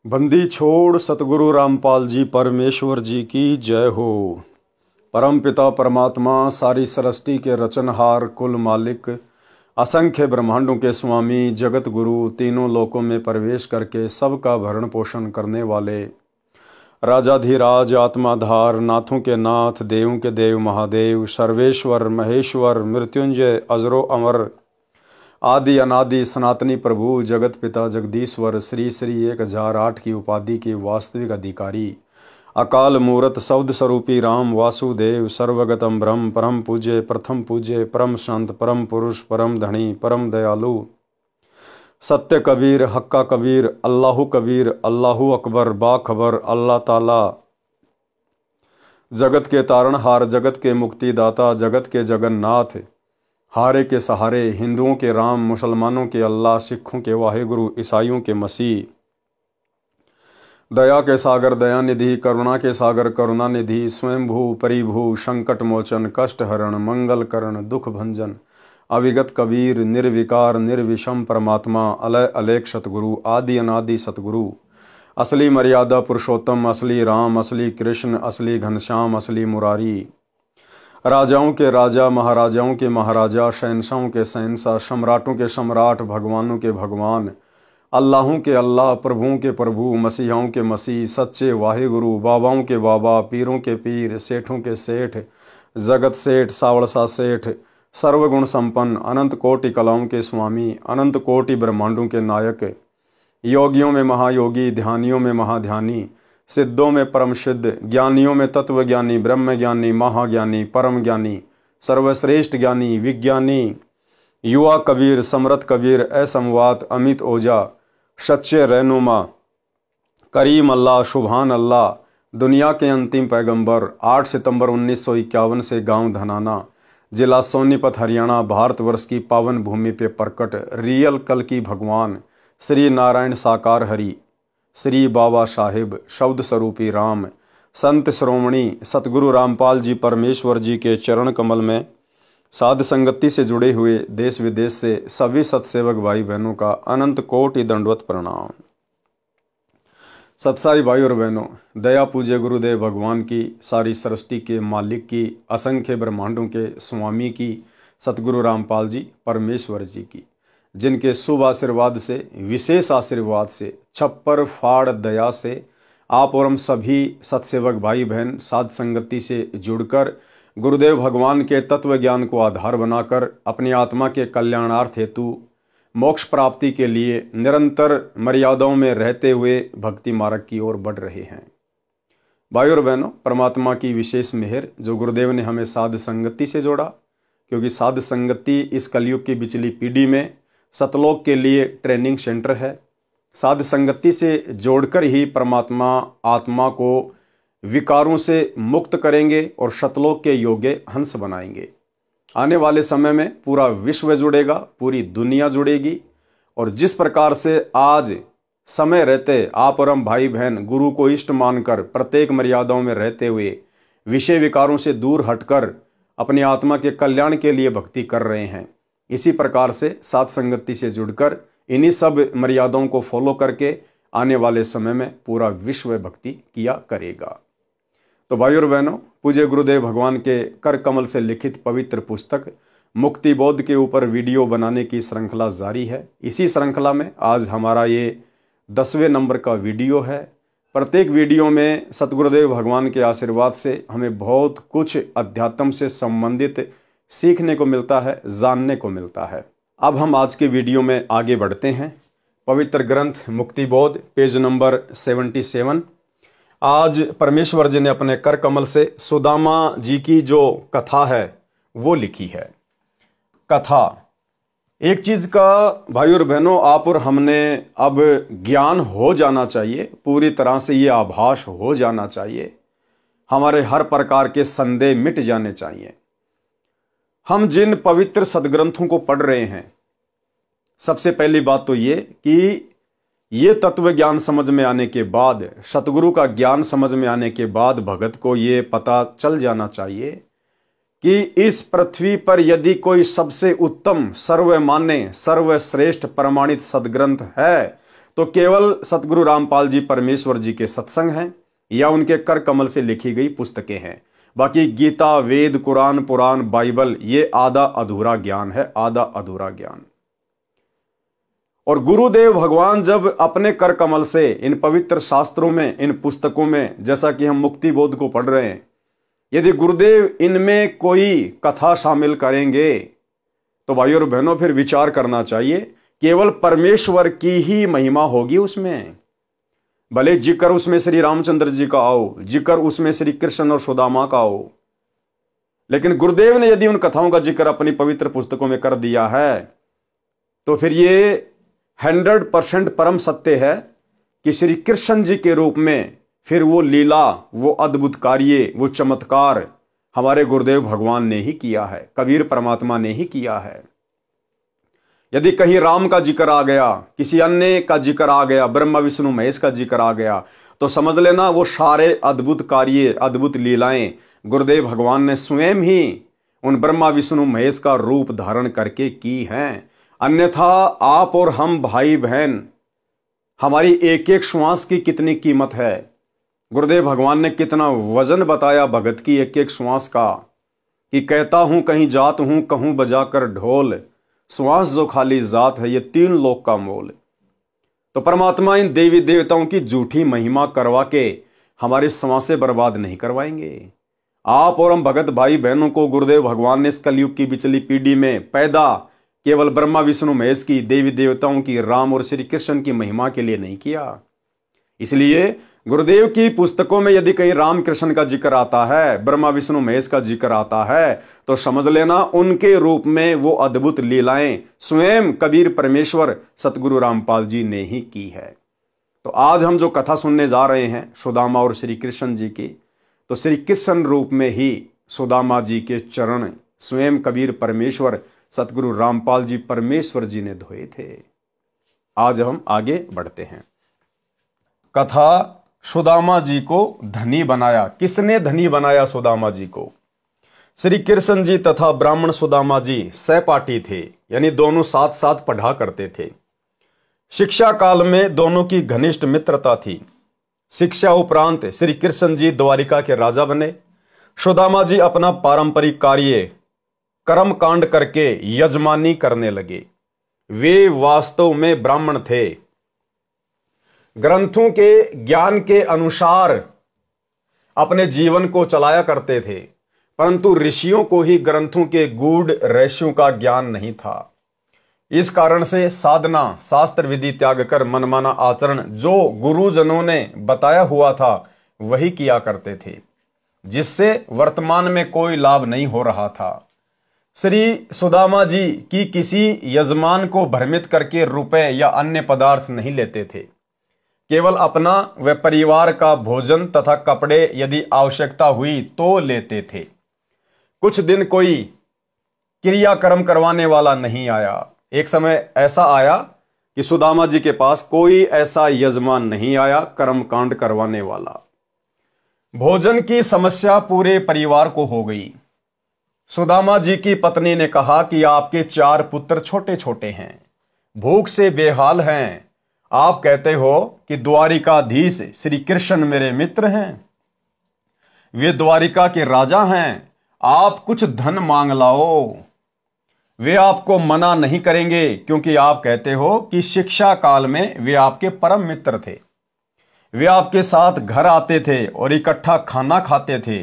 बंदी छोड़ सतगुरु रामपाल जी परमेश्वर जी की जय हो। परम पिता परमात्मा सारी सृष्टि के रचनहार कुल मालिक असंख्य ब्रह्मांडों के स्वामी जगत गुरु तीनों लोकों में प्रवेश करके सबका भरण पोषण करने वाले राजाधिराज आत्माधार नाथों के नाथ देवों के देव महादेव सर्वेश्वर महेश्वर मृत्युंजय अजरो अमर आदि अनादि सनातनी प्रभु जगत पिता जगदीश्वर श्री श्री 1008 की उपाधि के वास्तविक अधिकारी अकाल मूरत शब्द स्वरूपी राम वासुदेव सर्वगतम ब्रह्म परम पूज्य प्रथम पूज्य परम संत परम पुरुष परम धनी परम दयालु सत्य कबीर हक्का कबीर अल्लाहु अकबर बाखबर अल्लाह ताला जगत के तारणहार जगत के मुक्तिदाता जगत के जगन्नाथ हारे के सहारे हिंदुओं के राम मुसलमानों के अल्लाह सिखों के वाहेगुरु ईसाइयों के मसीह दया के सागर दयानिधि करुणा के सागर करुणानिधि स्वयंभू परिभू संकट मोचन कष्ट हरण मंगल करण दुख भंजन अविगत कबीर निर्विकार निर्विषम परमात्मा अलय अलेख सतगुरु आदि अनादि सतगुरु असली मर्यादा पुरुषोत्तम असली राम असली कृष्ण असली घनश्याम असली मुरारी राजाओं के राजा महाराजाओं के महाराजा शहंशाहों के शहंशाह सम्राटों के सम्राट भगवानों के भगवान अल्लाहों के अल्लाह प्रभुओं के प्रभु मसीहाओं के मसीह सच्चे वाहेगुरु बाबाओं के बाबा पीरों के पीर सेठों के सेठ जगत सेठ सावड़सा सेठ सर्वगुण संपन्न अनंत कोटि कलाओं के स्वामी अनंत कोटि ब्रह्मांडों के नायक योगियों में महायोगी ध्यानियों में महाध्यानी सिद्धों में परम सिद्ध ज्ञानियों में तत्व ज्ञानी ब्रह्म ज्ञानी महाज्ञानी परम ज्ञानी सर्वश्रेष्ठ ज्ञानी विज्ञानी युवा कबीर समरथ कबीर असमवात अमित ओझा सच्चे रहनुमा करीम अल्लाह शुभान अल्लाह दुनिया के अंतिम पैगंबर 8 सितंबर 1951 से गांव धनाना जिला सोनीपत हरियाणा भारतवर्ष की पावन भूमि पे प्रकट रियल कल की भगवान श्री नारायण साकार हरि श्री बाबा साहिब शब्द स्वरूपी राम संत श्रोमणी सतगुरु रामपाल जी परमेश्वर जी के चरण कमल में साध संगति से जुड़े हुए देश विदेश से सभी सत्सेवक भाई बहनों का अनंत कोटि दंडवत प्रणाम। सत्साई भाई और बहनों, दया पूज्य गुरुदेव भगवान की सारी सृष्टि के मालिक की असंख्य ब्रह्मांडों के स्वामी की सतगुरु रामपाल जी परमेश्वर जी की जिनके शुभ आशीर्वाद से विशेष आशीर्वाद से छप्पर फाड़ दया से आप और हम सभी सत्सेवक भाई बहन साध संगति से जुड़कर गुरुदेव भगवान के तत्व ज्ञान को आधार बनाकर अपनी आत्मा के कल्याणार्थ हेतु मोक्ष प्राप्ति के लिए निरंतर मर्यादाओं में रहते हुए भक्ति मार्ग की ओर बढ़ रहे हैं। भाई और बहनों, परमात्मा की विशेष मेहर जो गुरुदेव ने हमें साध संगति से जोड़ा, क्योंकि साध संगति इस कलयुग की बिचली पीढ़ी में सतलोक के लिए ट्रेनिंग सेंटर है। साध संगति से जोड़कर ही परमात्मा आत्मा को विकारों से मुक्त करेंगे और सतलोक के योग्य हंस बनाएंगे। आने वाले समय में पूरा विश्व जुड़ेगा, पूरी दुनिया जुड़ेगी। और जिस प्रकार से आज समय रहते आप और हम भाई बहन गुरु को इष्ट मानकर प्रत्येक मर्यादाओं में रहते हुए विषय विकारों से दूर हटकर अपनी आत्मा के कल्याण के लिए भक्ति कर रहे हैं, इसी प्रकार से साध संगति से जुड़कर इन्हीं सब मर्यादाओं को फॉलो करके आने वाले समय में पूरा विश्व भक्ति किया करेगा। तो भाई और बहनों, पूज्य गुरुदेव भगवान के कर कमल से लिखित पवित्र पुस्तक मुक्ति बोध के ऊपर वीडियो बनाने की श्रृंखला जारी है। इसी श्रृंखला में आज हमारा ये 10वें नंबर का वीडियो है। प्रत्येक वीडियो में सतगुरुदेव भगवान के आशीर्वाद से हमें बहुत कुछ अध्यात्म से संबंधित सीखने को मिलता है, जानने को मिलता है। अब हम आज के वीडियो में आगे बढ़ते हैं। पवित्र ग्रंथ मुक्ति बोध पेज नंबर 77। आज परमेश्वर जी ने अपने कर कमल से सुदामा जी की जो कथा है वो लिखी है। कथा एक चीज का भाई और बहनों, आप और हमने अब ज्ञान हो जाना चाहिए, पूरी तरह से ये आभास हो जाना चाहिए, हमारे हर प्रकार के संदेह मिट जाने चाहिए। हम जिन पवित्र सदग्रंथों को पढ़ रहे हैं, सबसे पहली बात तो ये कि ये तत्व ज्ञान समझ में आने के बाद, सतगुरु का ज्ञान समझ में आने के बाद भगत को ये पता चल जाना चाहिए कि इस पृथ्वी पर यदि कोई सबसे उत्तम सर्वमान्य सर्वश्रेष्ठ प्रमाणित सदग्रंथ है तो केवल सतगुरु रामपाल जी परमेश्वर जी के सत्संग हैं या उनके कर कमल से लिखी गई पुस्तकें हैं। बाकी गीता, वेद, कुरान, पुराण, बाइबल ये आधा अधूरा ज्ञान है, आधा अधूरा ज्ञान। और गुरुदेव भगवान जब अपने कर कमल से इन पवित्र शास्त्रों में, इन पुस्तकों में, जैसा कि हम मुक्ति बोध को पढ़ रहे हैं, यदि गुरुदेव इनमें कोई कथा शामिल करेंगे तो भाइयों और बहनों फिर विचार करना चाहिए, केवल परमेश्वर की ही महिमा होगी उसमें। भले जिक्र उसमें श्री रामचंद्र जी का आओ, जिक्र उसमें श्री कृष्ण और सुदामा का आओ, लेकिन गुरुदेव ने यदि उन कथाओं का जिक्र अपनी पवित्र पुस्तकों में कर दिया है तो फिर ये 100% परम सत्य है कि श्री कृष्ण जी के रूप में फिर वो लीला, वो अद्भुत कार्य, वो चमत्कार हमारे गुरुदेव भगवान ने ही किया है, कबीर परमात्मा ने ही किया है। यदि कहीं राम का जिक्र आ गया, किसी अन्य का जिक्र आ गया, ब्रह्मा विष्णु महेश का जिक्र आ गया, तो समझ लेना वो सारे अद्भुत कार्य, अद्भुत लीलाएं गुरुदेव भगवान ने स्वयं ही उन ब्रह्मा विष्णु महेश का रूप धारण करके की हैं। अन्यथा आप और हम भाई बहन, हमारी एक एक श्वास की कितनी कीमत है। गुरुदेव भगवान ने कितना वजन बताया भगत की एक एक श्वास का, कि कहता हूं कहीं जात हूं, कहूं बजाकर ढोल, श्वास जो खाली जात है ये 3 लोक का मोल। तो परमात्मा इन देवी देवताओं की झूठी महिमा करवा के हमारे श्वासें बर्बाद नहीं करवाएंगे। आप और हम भगत भाई बहनों को गुरुदेव भगवान ने इस कलयुग की बिचली पीढ़ी में पैदा केवल ब्रह्मा विष्णु महेश की, देवी देवताओं की, राम और श्री कृष्ण की महिमा के लिए नहीं किया। इसलिए गुरुदेव की पुस्तकों में यदि कहीं राम कृष्ण का जिक्र आता है, ब्रह्मा विष्णु महेश का जिक्र आता है, तो समझ लेना उनके रूप में वो अद्भुत लीलाएं स्वयं कबीर परमेश्वर सतगुरु रामपाल जी ने ही की है। तो आज हम जो कथा सुनने जा रहे हैं सुदामा और श्री कृष्ण जी की, तो श्री कृष्ण रूप में ही सुदामा जी के चरण स्वयं कबीर परमेश्वर सतगुरु रामपाल जी परमेश्वर जी ने धोए थे। आज हम आगे बढ़ते हैं। कथा सुदामा जी को धनी बनाया। किसने धनी बनाया सुदामा जी को? श्री कृष्ण जी तथा ब्राह्मण सुदामा जी सहपाठी थे, यानी दोनों साथ साथ पढ़ा करते थे। शिक्षा काल में दोनों की घनिष्ठ मित्रता थी। शिक्षा उपरांत श्री कृष्ण जी द्वारिका के राजा बने। सुदामा जी अपना पारंपरिक कार्य कर्म कांड करके यजमानी करने लगे। वे वास्तव में ब्राह्मण थे। ग्रंथों के ज्ञान के अनुसार अपने जीवन को चलाया करते थे, परंतु ऋषियों को ही ग्रंथों के गूढ़ रहस्यों का ज्ञान नहीं था। इस कारण से साधना, शास्त्र विधि त्याग कर मनमाना आचरण जो गुरुजनों ने बताया हुआ था वही किया करते थे, जिससे वर्तमान में कोई लाभ नहीं हो रहा था। श्री सुदामा जी की किसी यजमान को भ्रमित करके रुपए या अन्य पदार्थ नहीं लेते थे। केवल अपना व परिवार का भोजन तथा कपड़े यदि आवश्यकता हुई तो लेते थे। कुछ दिन कोई क्रियाकर्म करवाने वाला नहीं आया। एक समय ऐसा आया कि सुदामा जी के पास कोई ऐसा यजमान नहीं आया कर्मकांड करवाने वाला। भोजन की समस्या पूरे परिवार को हो गई। सुदामा जी की पत्नी ने कहा कि आपके 4 पुत्र छोटे छोटे हैं, भूख से बेहाल हैं। आप कहते हो कि द्वारिकाधीश श्री कृष्ण मेरे मित्र हैं, वे द्वारिका के राजा हैं, आप कुछ धन मांग लाओ। वे आपको मना नहीं करेंगे, क्योंकि आप कहते हो कि शिक्षा काल में वे आपके परम मित्र थे। वे आपके साथ घर आते थे और इकट्ठा खाना खाते थे।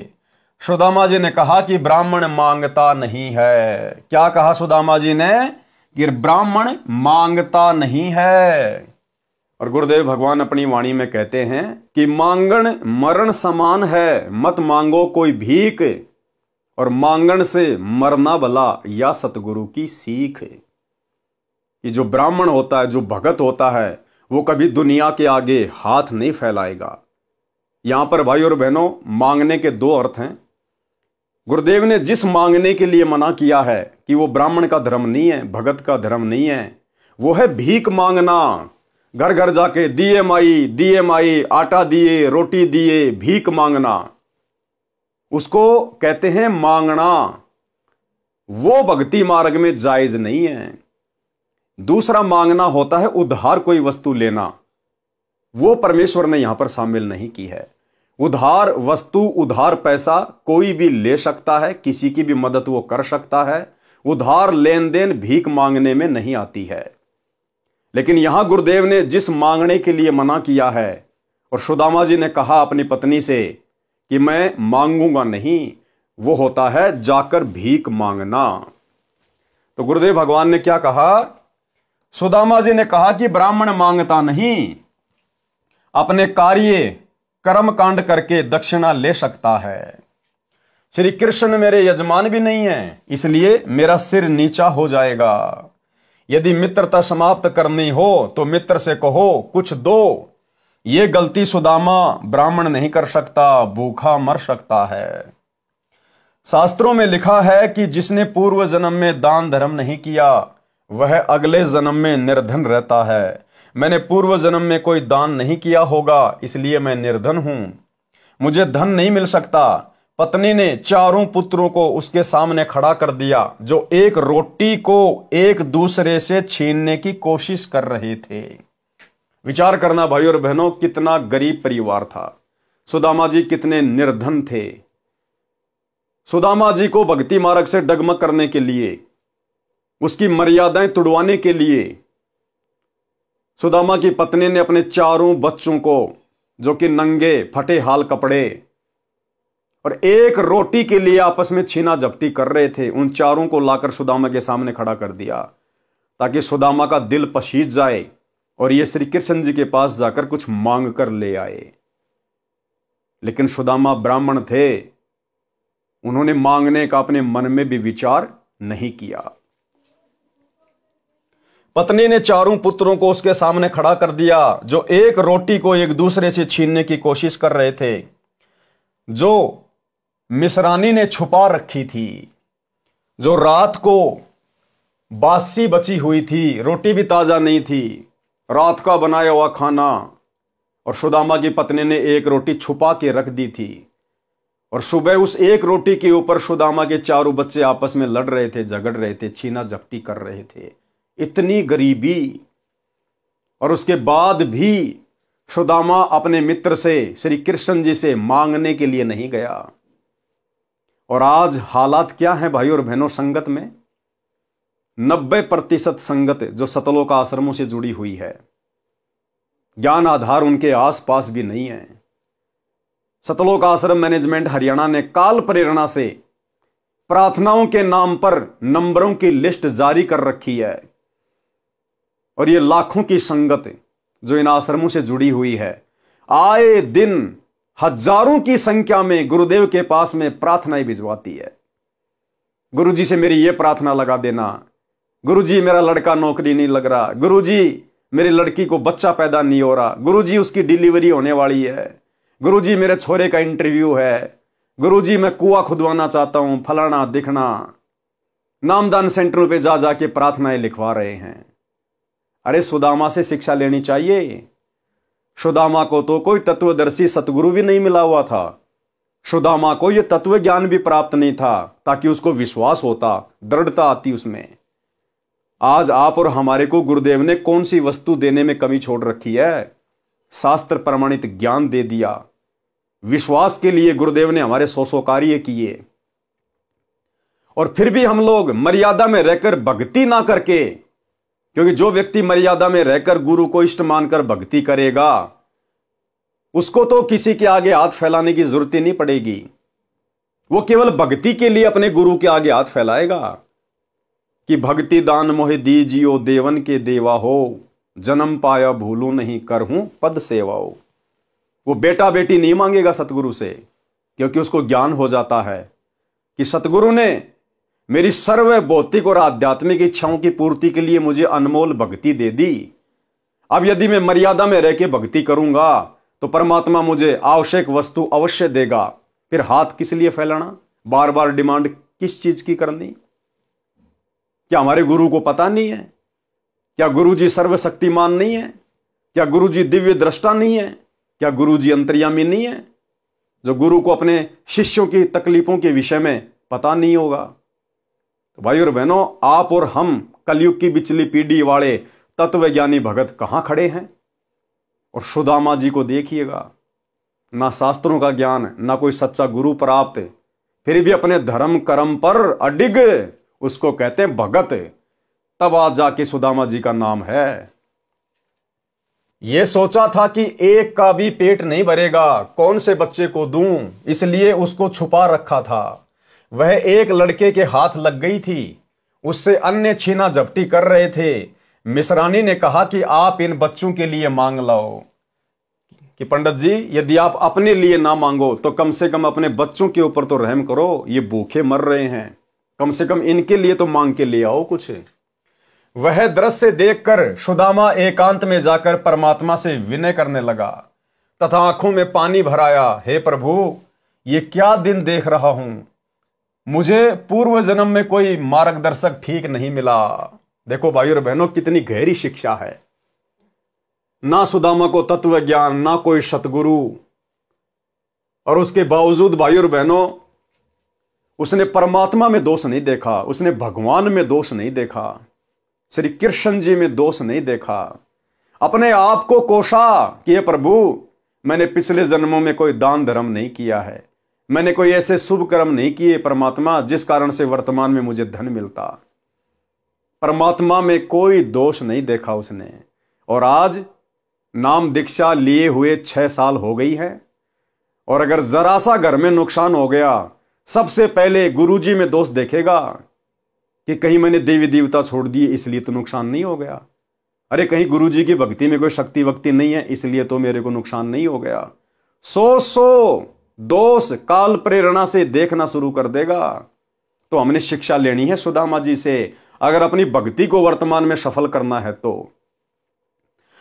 सुदामा जी ने कहा कि ब्राह्मण मांगता नहीं है। क्या कहा सुदामा जी ने? कि ब्राह्मण मांगता नहीं है। और गुरुदेव भगवान अपनी वाणी में कहते हैं कि मांगण मरण समान है, मत मांगो कोई भीख, और मांगण से मरना भला या सतगुरु की सीख। ये जो ब्राह्मण होता है, जो भगत होता है, वो कभी दुनिया के आगे हाथ नहीं फैलाएगा। यहां पर भाई और बहनों, मांगने के 2 अर्थ हैं। गुरुदेव ने जिस मांगने के लिए मना किया है कि वो ब्राह्मण का धर्म नहीं है, भगत का धर्म नहीं है, वो है भीख मांगना। घर घर जाके दिए माई, आटा दिए, रोटी दिए, भीख मांगना, उसको कहते हैं मांगना। वो भक्ति मार्ग में जायज नहीं है। दूसरा मांगना होता है उधार कोई वस्तु लेना, वो परमेश्वर ने यहां पर शामिल नहीं की है। उधार वस्तु, उधार पैसा कोई भी ले सकता है, किसी की भी मदद वो कर सकता है। उधार लेन देन भीख मांगने में नहीं आती है। लेकिन यहां गुरुदेव ने जिस मांगने के लिए मना किया है, और सुदामा जी ने कहा अपनी पत्नी से कि मैं मांगूंगा नहीं, वो होता है जाकर भीख मांगना। तो गुरुदेव भगवान ने क्या कहा? सुदामा जी ने कहा कि ब्राह्मण मांगता नहीं, अपने कार्य कर्म कांड करके दक्षिणा ले सकता है। श्री कृष्ण मेरे यजमान भी नहीं है, इसलिए मेरा सिर नीचा हो जाएगा। यदि मित्रता समाप्त करनी हो तो मित्र से कहो कुछ दो। ये गलती सुदामा ब्राह्मण नहीं कर सकता, भूखा मर सकता है। शास्त्रों में लिखा है कि जिसने पूर्व जन्म में दान धर्म नहीं किया वह अगले जन्म में निर्धन रहता है। मैंने पूर्व जन्म में कोई दान नहीं किया होगा, इसलिए मैं निर्धन हूं, मुझे धन नहीं मिल सकता। पत्नी ने चारों पुत्रों को उसके सामने खड़ा कर दिया, जो एक रोटी को एक दूसरे से छीनने की कोशिश कर रहे थे। विचार करना भाई और बहनों, कितना गरीब परिवार था। सुदामा जी कितने निर्धन थे। सुदामा जी को भक्ति मार्ग से डगमग करने के लिए, उसकी मर्यादाएं तुड़वाने के लिए सुदामा की पत्नी ने अपने चारों बच्चों को, जो कि नंगे फटे हाल कपड़े और एक रोटी के लिए आपस में छीना झपटी कर रहे थे, उन चारों को लाकर सुदामा के सामने खड़ा कर दिया, ताकि सुदामा का दिल पसीज जाए और ये श्री कृष्ण जी के पास जाकर कुछ मांग कर ले आए। लेकिन सुदामा ब्राह्मण थे, उन्होंने मांगने का अपने मन में भी विचार नहीं किया। पत्नी ने चारों पुत्रों को उसके सामने खड़ा कर दिया, जो एक रोटी को एक दूसरे से छीनने की कोशिश कर रहे थे, जो मिसरानी ने छुपा रखी थी, जो रात को बासी बची हुई थी, रोटी भी ताजा नहीं थी, रात का बनाया हुआ खाना, और सुदामा की पत्नी ने एक रोटी छुपा के रख दी थी। और सुबह उस एक रोटी के ऊपर सुदामा के चारों बच्चे आपस में लड़ रहे थे, झगड़ रहे थे, छीना झपटी कर रहे थे। इतनी गरीबी, और उसके बाद भी सुदामा अपने मित्र से, श्री कृष्ण जी से मांगने के लिए नहीं गया। और आज हालात क्या है भाई और बहनों संगत में? 90% संगत जो सतलोक आश्रमों से जुड़ी हुई है, ज्ञान आधार उनके आसपास भी नहीं है। सतलोक आश्रम मैनेजमेंट हरियाणा ने काल प्रेरणा से प्रार्थनाओं के नाम पर नंबरों की लिस्ट जारी कर रखी है, और ये लाखों की संगत जो इन आश्रमों से जुड़ी हुई है, आए दिन हजारों की संख्या में गुरुदेव के पास में प्रार्थनाएं भिजवाती है। गुरुजी से मेरी ये प्रार्थना लगा देना, गुरुजी मेरा लड़का नौकरी नहीं लग रहा, गुरुजी मेरी लड़की को बच्चा पैदा नहीं हो रहा, गुरुजी उसकी डिलीवरी होने वाली है, गुरुजी मेरे छोरे का इंटरव्यू है, गुरुजी मैं कुआं खुदवाना चाहता हूं, फलाना दिखना। नामदान सेंटरों पे जा जाके प्रार्थनाएं लिखवा रहे हैं। अरे सुदामा से शिक्षा लेनी चाहिए। सुदामा को तो कोई तत्वदर्शी सतगुरु भी नहीं मिला हुआ था, सुदामा को यह तत्व ज्ञान भी प्राप्त नहीं था, ताकि उसको विश्वास होता, दृढ़ता आती उसमें। आज आप और हमारे को गुरुदेव ने कौन सी वस्तु देने में कमी छोड़ रखी है? शास्त्र प्रमाणित ज्ञान दे दिया। विश्वास के लिए गुरुदेव ने हमारे 100 कार्य किए, और फिर भी हम लोग मर्यादा में रहकर भक्ति ना करके, क्योंकि जो व्यक्ति मर्यादा में रहकर गुरु को इष्ट मानकर भक्ति करेगा, उसको तो किसी के आगे हाथ फैलाने की जरूरत ही नहीं पड़ेगी। वो केवल भक्ति के लिए अपने गुरु के आगे हाथ फैलाएगा कि भक्ति दान मोहि दीजियो देवन के देवा हो, जन्म पाया भूलू नहीं करहूं पद सेवाओ। वो बेटा बेटी नहीं मांगेगा सतगुरु से, क्योंकि उसको ज्ञान हो जाता है कि सतगुरु ने मेरी सर्व भौतिक और आध्यात्मिक इच्छाओं की पूर्ति के लिए मुझे अनमोल भक्ति दे दी। अब यदि मैं मर्यादा में रह के भक्ति करूंगा तो परमात्मा मुझे आवश्यक वस्तु अवश्य देगा। फिर हाथ किस लिए फैलाना, बार बार डिमांड किस चीज की करनी? क्या हमारे गुरु को पता नहीं है? क्या गुरु जी सर्वशक्तिमान नहीं है? क्या गुरु जी दिव्य दृष्टा नहीं है? क्या गुरु जी अंतर्यामी नहीं है, जो गुरु को अपने शिष्यों की तकलीफों के विषय में पता नहीं होगा? तो भाई और बहनों, आप और हम कलयुग की बिचली पीढ़ी वाले तत्वज्ञानी भगत कहां खड़े हैं? और सुदामा जी को देखिएगा, ना शास्त्रों का ज्ञान, ना कोई सच्चा गुरु प्राप्त, फिर भी अपने धर्म कर्म पर अडिग, उसको कहते हैं भगत। तब आज जाके सुदामा जी का नाम है। ये सोचा था कि एक का भी पेट नहीं भरेगा, कौन से बच्चे को दूं, इसलिए उसको छुपा रखा था। वह एक लड़के के हाथ लग गई थी, उससे अन्य छीना झपटी कर रहे थे। मिसरानी ने कहा कि आप इन बच्चों के लिए मांग लाओ। कि पंडित जी, यदि आप अपने लिए ना मांगो तो कम से कम अपने बच्चों के ऊपर तो रहम करो, ये भूखे मर रहे हैं, कम से कम इनके लिए तो मांग के ले आओ कुछ। वह दृश्य देखकर सुदामा एकांत में जाकर परमात्मा से विनय करने लगा तथा आंखों में पानी भराया। हे प्रभु, ये क्या दिन देख रहा हूं, मुझे पूर्व जन्म में कोई मार्गदर्शक ठीक नहीं मिला। देखो भाई और बहनों, कितनी गहरी शिक्षा है। ना सुदामा को तत्व ज्ञान, ना कोई सतगुरु, और उसके बावजूद भाई और बहनों उसने परमात्मा में दोष नहीं देखा, उसने भगवान में दोष नहीं देखा, श्री कृष्ण जी में दोष नहीं देखा। अपने आप को कोसा कि हे प्रभु, मैंने पिछले जन्मों में कोई दान धर्म नहीं किया है, मैंने कोई ऐसे शुभ कर्म नहीं किए परमात्मा जिस कारण से वर्तमान में मुझे धन मिलता। परमात्मा में कोई दोष नहीं देखा उसने। और आज नाम दीक्षा लिए हुए 6 साल हो गई है, और अगर जरा सा घर में नुकसान हो गया, सबसे पहले गुरुजी में दोष देखेगा कि कहीं मैंने देवी देवता छोड़ दिए इसलिए तो नुकसान नहीं हो गया। अरे कहीं गुरुजी की भक्ति में कोई शक्ति वक्ति नहीं है इसलिए तो मेरे को नुकसान नहीं हो गया। सौ दोष काल प्रेरणा से देखना शुरू कर देगा। तो हमने शिक्षा लेनी है सुदामा जी से, अगर अपनी भक्ति को वर्तमान में सफल करना है तो।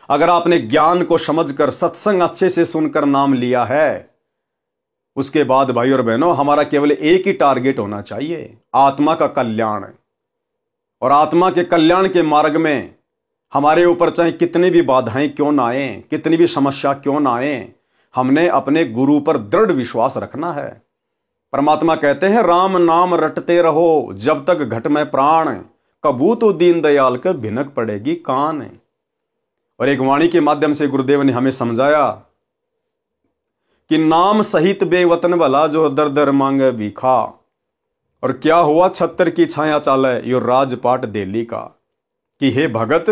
अगर आपने ज्ञान को समझकर सत्संग अच्छे से सुनकर नाम लिया है, उसके बाद भाई और बहनों हमारा केवल एक ही टारगेट होना चाहिए, आत्मा का कल्याण। और आत्मा के कल्याण के मार्ग में हमारे ऊपर चाहे कितनी भी बाधाएं क्यों ना आए, कितनी भी समस्या क्यों ना आए, हमने अपने गुरु पर दृढ़ विश्वास रखना है। परमात्मा कहते हैं, राम नाम रटते रहो जब तक घट में प्राण, कबू तो दीन दयाल के भिनक पड़ेगी कान। और एक वाणी के माध्यम से गुरुदेव ने हमें समझाया कि नाम सहित बेवतन भला जो दर दर मांगे भीखा। और क्या हुआ, छत्तर की छाया चाले यो राजपाट दिल्ली का। कि हे भगत,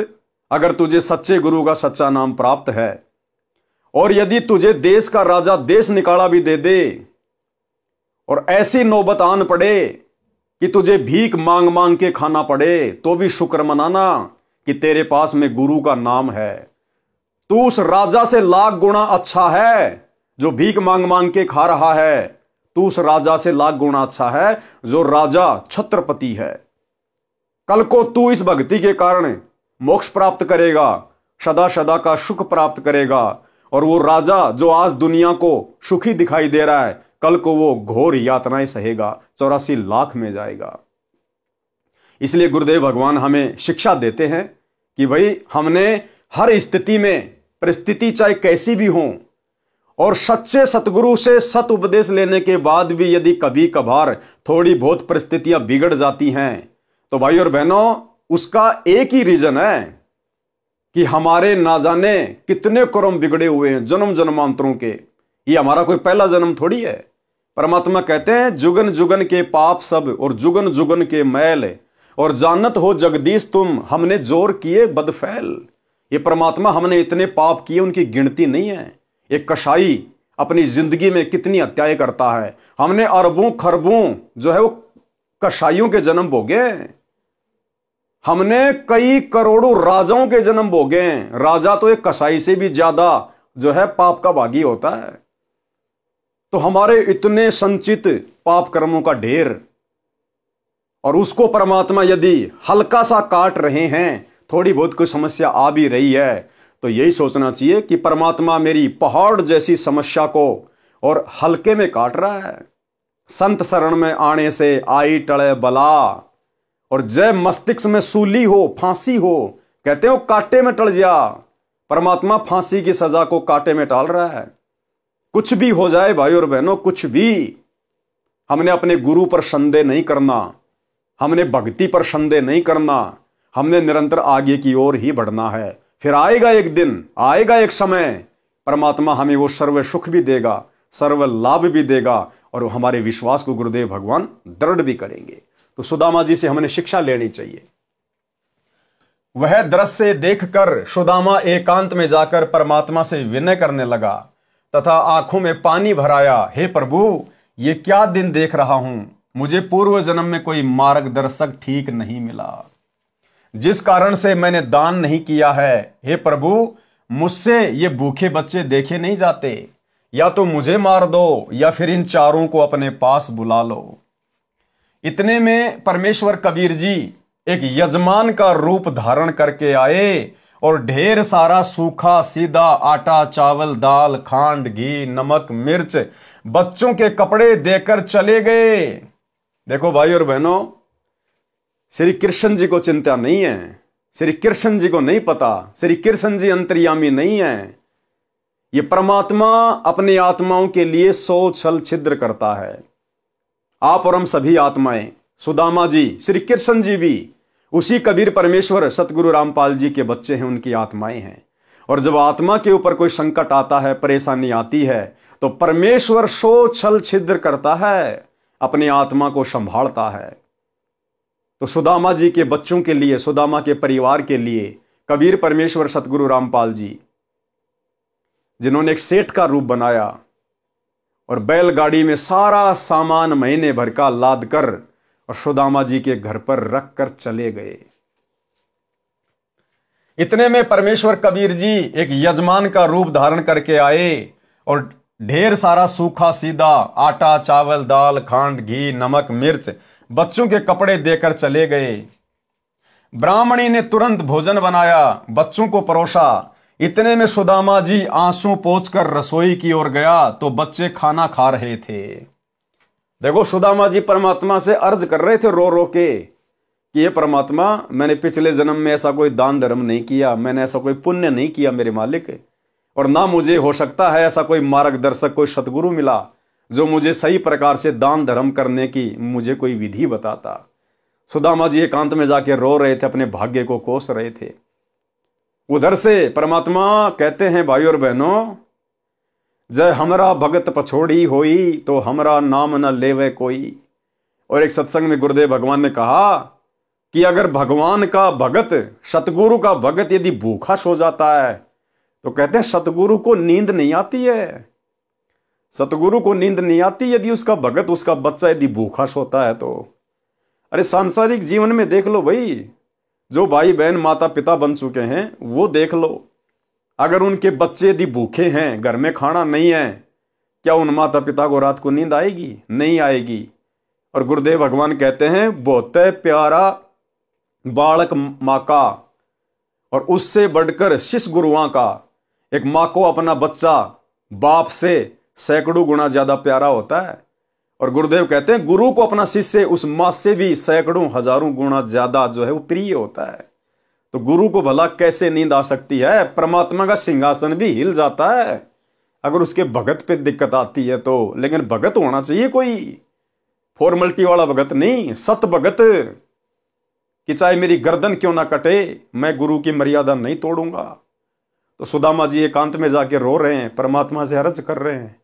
अगर तुझे सच्चे गुरु का सच्चा नाम प्राप्त है और यदि तुझे देश का राजा देश निकाला भी दे दे और ऐसी नौबत आन पड़े कि तुझे भीख मांग मांग के खाना पड़े, तो भी शुक्र मनाना कि तेरे पास में गुरु का नाम है। तू उस राजा से लाख गुना अच्छा है जो भीख मांग मांग के खा रहा है, तू उस राजा से लाख गुना अच्छा है जो राजा छत्रपति है। कल को तू इस भक्ति के कारण मोक्ष प्राप्त करेगा, सदा सदा का सुख प्राप्त करेगा। और वो राजा जो आज दुनिया को सुखी दिखाई दे रहा है, कल को वो घोर यातनाएं सहेगा, 84 लाख में जाएगा। इसलिए गुरुदेव भगवान हमें शिक्षा देते हैं कि भाई हमने हर स्थिति में, परिस्थिति चाहे कैसी भी हो, और सच्चे सतगुरु से सत उपदेश लेने के बाद भी यदि कभी कभार थोड़ी बहुत परिस्थितियां बिगड़ जाती हैं, तो भाई और बहनों उसका एक ही रीजन है कि हमारे ना जाने कितने कर्म बिगड़े हुए हैं जन्म जन्मांतरों के। ये हमारा कोई पहला जन्म थोड़ी है। परमात्मा कहते हैं, जुगन जुगन के पाप सब और जुगन जुगन के मैल, और जानत हो जगदीश तुम हमने जोर किए बदफैल। ये परमात्मा हमने इतने पाप किए उनकी गिनती नहीं है। एक कसाई अपनी जिंदगी में कितनी हत्याएं करता है, हमने अरबों खरबों जो है वो कसाईयों के जन्म भोगे। हमने कई करोड़ों राजाओं के जन्म भोगे। राजा तो एक कसाई से भी ज्यादा जो है पाप का भागी होता है। तो हमारे इतने संचित पाप कर्मों का ढेर, और उसको परमात्मा यदि हल्का सा काट रहे हैं, थोड़ी बहुत कोई समस्या आ भी रही है, तो यही सोचना चाहिए कि परमात्मा मेरी पहाड़ जैसी समस्या को और हल्के में काट रहा है। संत शरण में आने से आई टले बला, और जय मस्तिष्क में सूली हो, फांसी हो, कहते हो कांटे में टल जा। परमात्मा फांसी की सजा को कांटे में टाल रहा है। कुछ भी हो जाए भाई और बहनों, कुछ भी, हमने अपने गुरु पर संदेह नहीं करना, हमने भक्ति पर संदेह नहीं करना, हमने निरंतर आगे की ओर ही बढ़ना है। फिर आएगा एक दिन, आएगा एक समय, परमात्मा हमें वो सर्व सुख भी देगा, सर्व लाभ भी देगा, और हमारे विश्वास को गुरुदेव भगवान दृढ़ भी करेंगे। तो सुदामा जी से हमने शिक्षा लेनी चाहिए। वह दृश्य देखकर सुदामा एकांत में जाकर परमात्मा से विनय करने लगा तथा आंखों में पानी भराया, हे प्रभु, ये क्या दिन देख रहा हूं, मुझे पूर्व जन्म में कोई मार्गदर्शक ठीक नहीं मिला, जिस कारण से मैंने दान नहीं किया है। हे प्रभु, मुझसे ये भूखे बच्चे देखे नहीं जाते, या तो मुझे मार दो या फिर इन चारों को अपने पास बुला लो। इतने में परमेश्वर कबीर जी एक यजमान का रूप धारण करके आए और ढेर सारा सूखा सीधा आटा, चावल, दाल, खांड, घी, नमक, मिर्च बच्चों के कपड़े देकर चले गए। देखो भाई और बहनों, श्री कृष्ण जी को चिंता नहीं है, श्री कृष्ण जी को नहीं पता, श्री कृष्ण जी अंतर्यामी नहीं है। ये परमात्मा अपनी आत्माओं के लिए 100 छल छिद्र करता है। आप और हम सभी आत्माएं, सुदामा जी, श्री कृष्ण जी भी उसी कबीर परमेश्वर सतगुरु रामपाल जी के बच्चे हैं, उनकी आत्माएं हैं। और जब आत्मा के ऊपर कोई संकट आता है, परेशानी आती है, तो परमेश्वर 100 छल छिद्र करता है, अपनी आत्मा को संभालता है। तो सुदामा जी के बच्चों के लिए, सुदामा के परिवार के लिए कबीर परमेश्वर सतगुरु रामपाल जी, जिन्होंने एक सेठ का रूप बनाया और बैलगाड़ी में सारा सामान महीने भर का लाद कर और सुदामा जी के घर पर रख कर चले गए। इतने में परमेश्वर कबीर जी एक यजमान का रूप धारण करके आए और ढेर सारा सूखा सीधा आटा, चावल, दाल, खांड, घी, नमक, मिर्च बच्चों के कपड़े देकर चले गए। ब्राह्मणी ने तुरंत भोजन बनाया, बच्चों को परोसा। इतने में सुदामा जी आंसू पोंछकर रसोई की ओर गया तो बच्चे खाना खा रहे थे। देखो, सुदामा जी परमात्मा से अर्ज कर रहे थे रो रो के कि ये परमात्मा, मैंने पिछले जन्म में ऐसा कोई दान धर्म नहीं किया, मैंने ऐसा कोई पुण्य नहीं किया मेरे मालिक, और ना मुझे हो सकता है ऐसा कोई मार्गदर्शक, कोई सतगुरु मिला जो मुझे सही प्रकार से दान धर्म करने की मुझे कोई विधि बताता। सुदामा जी एकांत में जाके रो रहे थे, अपने भाग्य को कोस रहे थे। उधर से परमात्मा कहते हैं, भाई और बहनों, जय हमरा भगत पछोड़ी होई तो हमरा नाम न लेवे कोई। और एक सत्संग में गुरुदेव भगवान ने कहा कि अगर भगवान का भगत, सतगुरु का भगत यदि भूखा सो जाता है तो कहते हैं सतगुरु को नींद नहीं आती है, सतगुरु को नींद नहीं आती यदि उसका भगत, उसका बच्चा यदि भूखा सोता है तो। अरे सांसारिक जीवन में देख लो भाई, जो भाई बहन माता पिता बन चुके हैं वो देख लो, अगर उनके बच्चे यदि भूखे हैं, घर में खाना नहीं है, क्या उन माता पिता को रात को नींद आएगी? नहीं आएगी। और गुरुदेव भगवान कहते हैं, बहुत प्यारा बालक माँ का और उससे बढ़कर शिष्य गुरुआं का। एक माँ को अपना बच्चा बाप से सैकड़ों गुना ज्यादा प्यारा होता है, और गुरुदेव कहते हैं गुरु को अपना शिष्य उस माँ से भी सैकड़ों हजारों गुना ज्यादा जो है वो प्रिय होता है। तो गुरु को भला कैसे नींद आ सकती है? परमात्मा का सिंहासन भी हिल जाता है अगर उसके भगत पे दिक्कत आती है तो। लेकिन भगत होना चाहिए कोई फॉर्मेलिटी वाला भगत नहीं, सत भगत, कि चाहे मेरी गर्दन क्यों ना कटे, मैं गुरु की मर्यादा नहीं तोड़ूंगा। तो सुदामा जी एकांत में जाके रो रहे हैं, परमात्मा से अर्ज कर रहे हैं।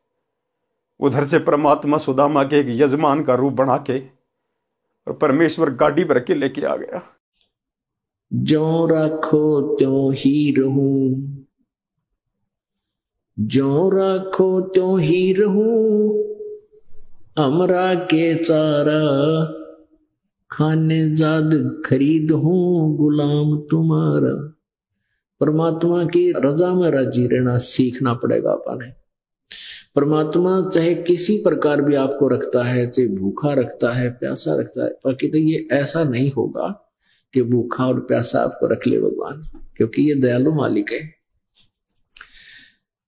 उधर से परमात्मा सुदामा के एक यजमान का रूप बना के और परमेश्वर गाड़ी भर के लेके आ गया। जो रखो त्यों ही रहूं, जो रखो त्यों ही रहूं, हमरा के चारा खाने जाद खरीद हूं, गुलाम तुम्हारा। परमात्मा की रजा में राजी रहना सीखना पड़ेगा अपने। परमात्मा चाहे किसी प्रकार भी आपको रखता है, चाहे भूखा रखता है, प्यासा रखता है, बाकी तो ये ऐसा नहीं होगा कि भूखा और प्यासा आपको रख ले भगवान, क्योंकि ये दयालु मालिक है।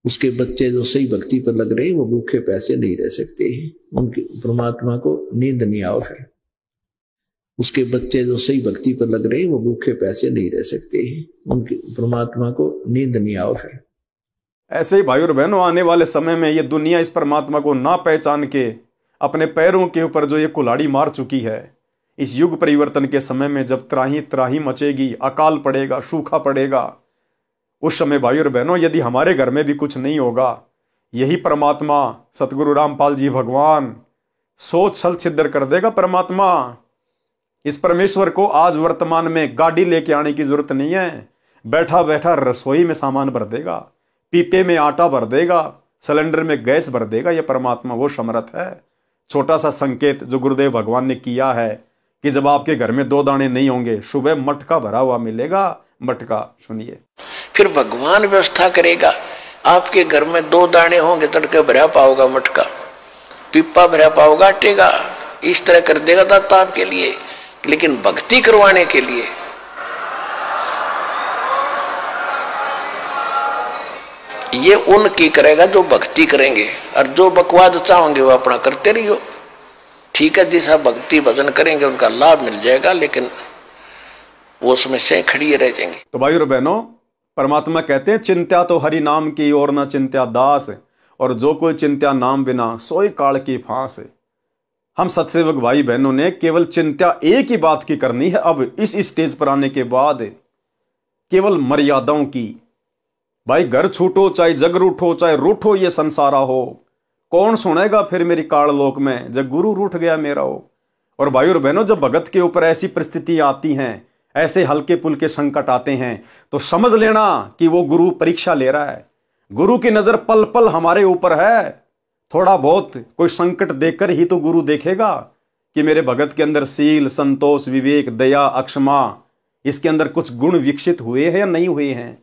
उसके बच्चे जो सही भक्ति पर लग रहे हैं वो भूखे प्यासे नहीं रह सकते हैं, उनके परमात्मा को नींद नहीं आओ। फिर उसके बच्चे जो सही भक्ति पर लग रहे हैं वो भूखे प्यासे नहीं रह सकते हैं, उनके परमात्मा को नींद नहीं आओ। फिर ऐसे ही भाई और बहनों, आने वाले समय में ये दुनिया इस परमात्मा को ना पहचान के अपने पैरों के ऊपर जो ये कुल्हाड़ी मार चुकी है, इस युग परिवर्तन के समय में जब त्राही त्राही मचेगी, अकाल पड़ेगा, सूखा पड़ेगा, उस समय भाई और बहनों यदि हमारे घर में भी कुछ नहीं होगा, यही परमात्मा सतगुरु रामपाल जी भगवान सोच छल छिद्र कर देगा। परमात्मा इस परमेश्वर को आज वर्तमान में गाड़ी लेके आने की जरूरत नहीं है, बैठा बैठा रसोई में सामान भर देगा, पीपे में आटा भर देगा, सिलेंडर में गैस भर देगा। यह परमात्मा वो समर्थ है। छोटा सा संकेत जो गुरुदेव भगवान ने किया है कि जब आपके घर में 2 दाने नहीं होंगे, सुबह मटका भरा हुआ मिलेगा। मटका सुनिए, फिर भगवान व्यवस्था करेगा। आपके घर में 2 दाने होंगे, तड़के भरा पाओगा मटका, पिप्पा भरा पाओगा आटे का। इस तरह कर देगा दाता आपके लिए। लेकिन भक्ति करवाने के लिए ये उनकी करेगा जो भक्ति करेंगे, और जो बकवाद चाहोगे वो अपना करते रहियो। ठीक है, जैसा भक्ति भजन करेंगे उनका लाभ मिल जाएगा, लेकिन वो उसमें से खड़ी रह जाएंगे। तो भाई और बहनों, परमात्मा कहते हैं चिंत्या तो हरि नाम की और न चिंत्या दास, और जो कोई चिंत्या नाम बिना सोई काल की फांस। हम सत्सेवक भाई बहनों ने केवल चिंत्या एक ही बात की करनी है अब इस स्टेज पर आने के बाद, केवल मर्यादाओं की। भाई घर छूटो चाहे जग रूठो, चाहे रूठो ये संसारा हो, कौन सुनेगा फिर मेरी काल लोक में जब गुरु रूठ गया मेरा हो। और भाई और बहनों, जब भगत के ऊपर ऐसी परिस्थिति आती हैं, ऐसे हल्के पुल्के संकट आते हैं, तो समझ लेना कि वो गुरु परीक्षा ले रहा है। गुरु की नजर पल पल हमारे ऊपर है। थोड़ा बहुत कोई संकट देखकर ही तो गुरु देखेगा कि मेरे भगत के अंदर सील, संतोष, विवेक, दया, अक्षमा, इसके अंदर कुछ गुण विकसित हुए हैं या नहीं हुए हैं।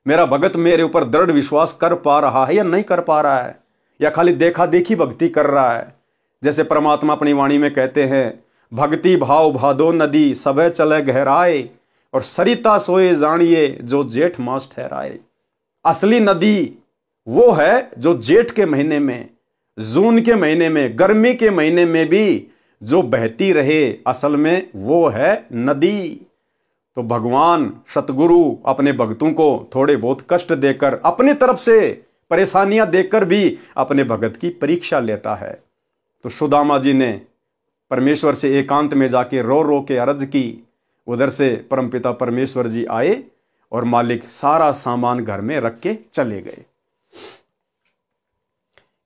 मेरा भगत मेरे ऊपर दृढ़ विश्वास कर पा रहा है या नहीं कर पा रहा है, या खाली देखा देखी भक्ति कर रहा है। जैसे परमात्मा अपनी वाणी में कहते हैं, भक्ति भाव भादो नदी सबे चले गहराए, और सरिता सोए जानिए जो जेठ मास ठहराए। असली नदी वो है जो जेठ के महीने में, जून के महीने में, गर्मी के महीने में भी जो बहती रहे, असल में वो है नदी। तो भगवान सतगुरु अपने भक्तों को थोड़े बहुत कष्ट देकर, अपनी तरफ से परेशानियां देकर भी अपने भगत की परीक्षा लेता है। तो सुदामा जी ने परमेश्वर से एकांत में जाके रो रो के अर्ज की। उधर से परमपिता परमेश्वर जी आए और मालिक सारा सामान घर में रख के चले गए।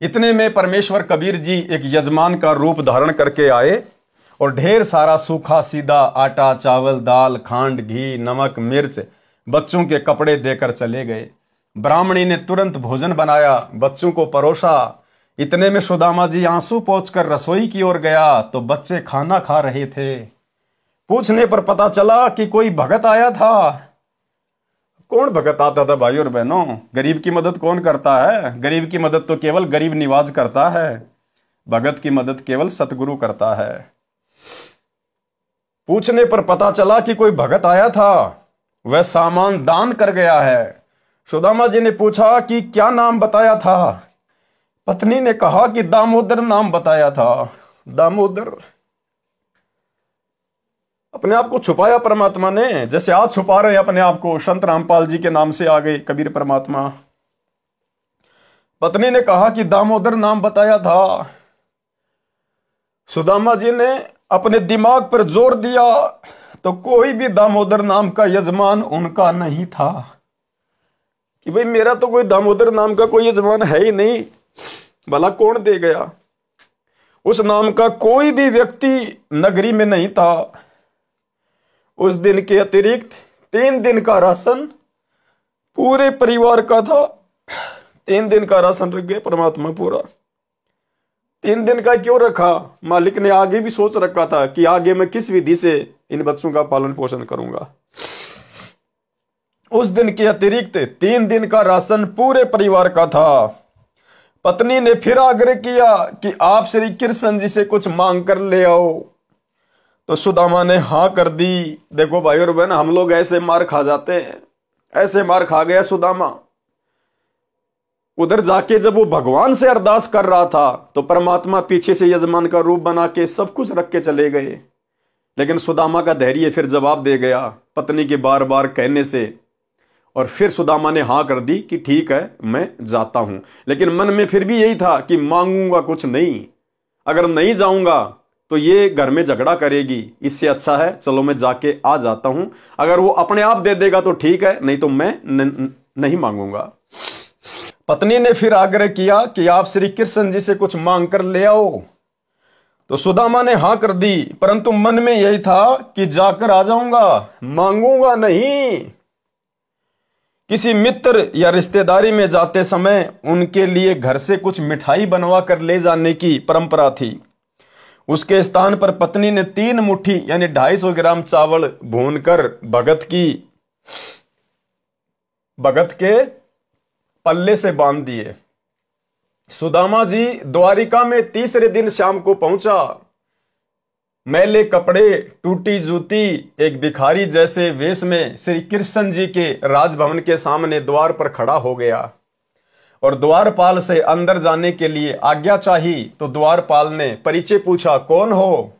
इतने में परमेश्वर कबीर जी एक यजमान का रूप धारण करके आए और ढेर सारा सूखा सीधा आटा, चावल, दाल, खांड, घी, नमक, मिर्च बच्चों के कपड़े देकर चले गए। ब्राह्मणी ने तुरंत भोजन बनाया, बच्चों को परोसा। इतने में सुदामा जी आंसू पोंछकर रसोई की ओर गया तो बच्चे खाना खा रहे थे। पूछने पर पता चला कि कोई भगत आया था। कौन भगत आता था भाई और बहनों? गरीब की मदद कौन करता है? गरीब की मदद तो केवल गरीब निवाज करता है, भगत की मदद केवल सतगुरु करता है। पूछने पर पता चला कि कोई भगत आया था, वह सामान दान कर गया है। सुदामा जी ने पूछा कि क्या नाम बताया था? पत्नी ने कहा कि दामोदर नाम बताया था। दामोदर अपने आप को छुपाया परमात्मा ने, जैसे आज छुपा रहे हैं अपने आप को। संत रामपाल जी के नाम से आ गए कबीर परमात्मा। पत्नी ने कहा कि दामोदर नाम बताया था। सुदामा जी ने अपने दिमाग पर जोर दिया तो कोई भी दामोदर नाम का यजमान उनका नहीं था, कि भाई मेरा तो कोई दामोदर नाम का कोई यजमान है ही नहीं, भला कौन दे गया। उस नाम का कोई भी व्यक्ति नगरी में नहीं था। उस दिन के अतिरिक्त 3 दिन का राशन पूरे परिवार का था। 3 दिन का राशन रख गए परमात्मा पूरा। 3 दिन का क्यों रखा? मालिक ने आगे भी सोच रखा था कि आगे मैं किस विधि से इन बच्चों का पालन पोषण करूंगा। उस दिन के अतिरिक्त 3 दिन का राशन पूरे परिवार का था। पत्नी ने फिर आग्रह किया कि आप श्री कृष्ण जी से कुछ मांग कर ले आओ, तो सुदामा ने हाँ कर दी। देखो भाई और बहन, हम लोग ऐसे मार खा जाते हैं, ऐसे मार खा गया सुदामा। उधर जाके जब वो भगवान से अरदास कर रहा था तो परमात्मा पीछे से यजमान का रूप बना के सब कुछ रख के चले गए। लेकिन सुदामा का धैर्य फिर जवाब दे गया पत्नी के बार बार कहने से, और फिर सुदामा ने हाँ कर दी कि ठीक है मैं जाता हूं। लेकिन मन में फिर भी यही था कि मांगूंगा कुछ नहीं, अगर नहीं जाऊंगा तो ये घर में झगड़ा करेगी, इससे अच्छा है चलो मैं जाके आ जाता हूं। अगर वो अपने आप दे देगा तो ठीक है, नहीं तो मैं नहीं मांगूंगा। पत्नी ने फिर आग्रह किया कि आप श्री कृष्ण जी से कुछ मांग कर ले आओ। तो सुदामा ने हां कर दी, परंतु मन में यही था कि जाकर आ जाऊंगा, मांगूंगा नहीं। किसी मित्र या रिश्तेदारी में जाते समय उनके लिए घर से कुछ मिठाई बनवा कर ले जाने की परंपरा थी। उसके स्थान पर पत्नी ने 3 मुट्ठी यानी 250 ग्राम चावल भूनकर भगत के पल्ले से बांध दिए। सुदामा जी द्वारिका में तीसरे दिन शाम को पहुंचा। मैले कपड़े, टूटी जूती, एक भिखारी जैसे वेश में श्री कृष्ण जी के राजभवन के सामने द्वार पर खड़ा हो गया और द्वारपाल से अंदर जाने के लिए आज्ञा चाहिए। तो द्वारपाल ने परिचय पूछा, कौन हो,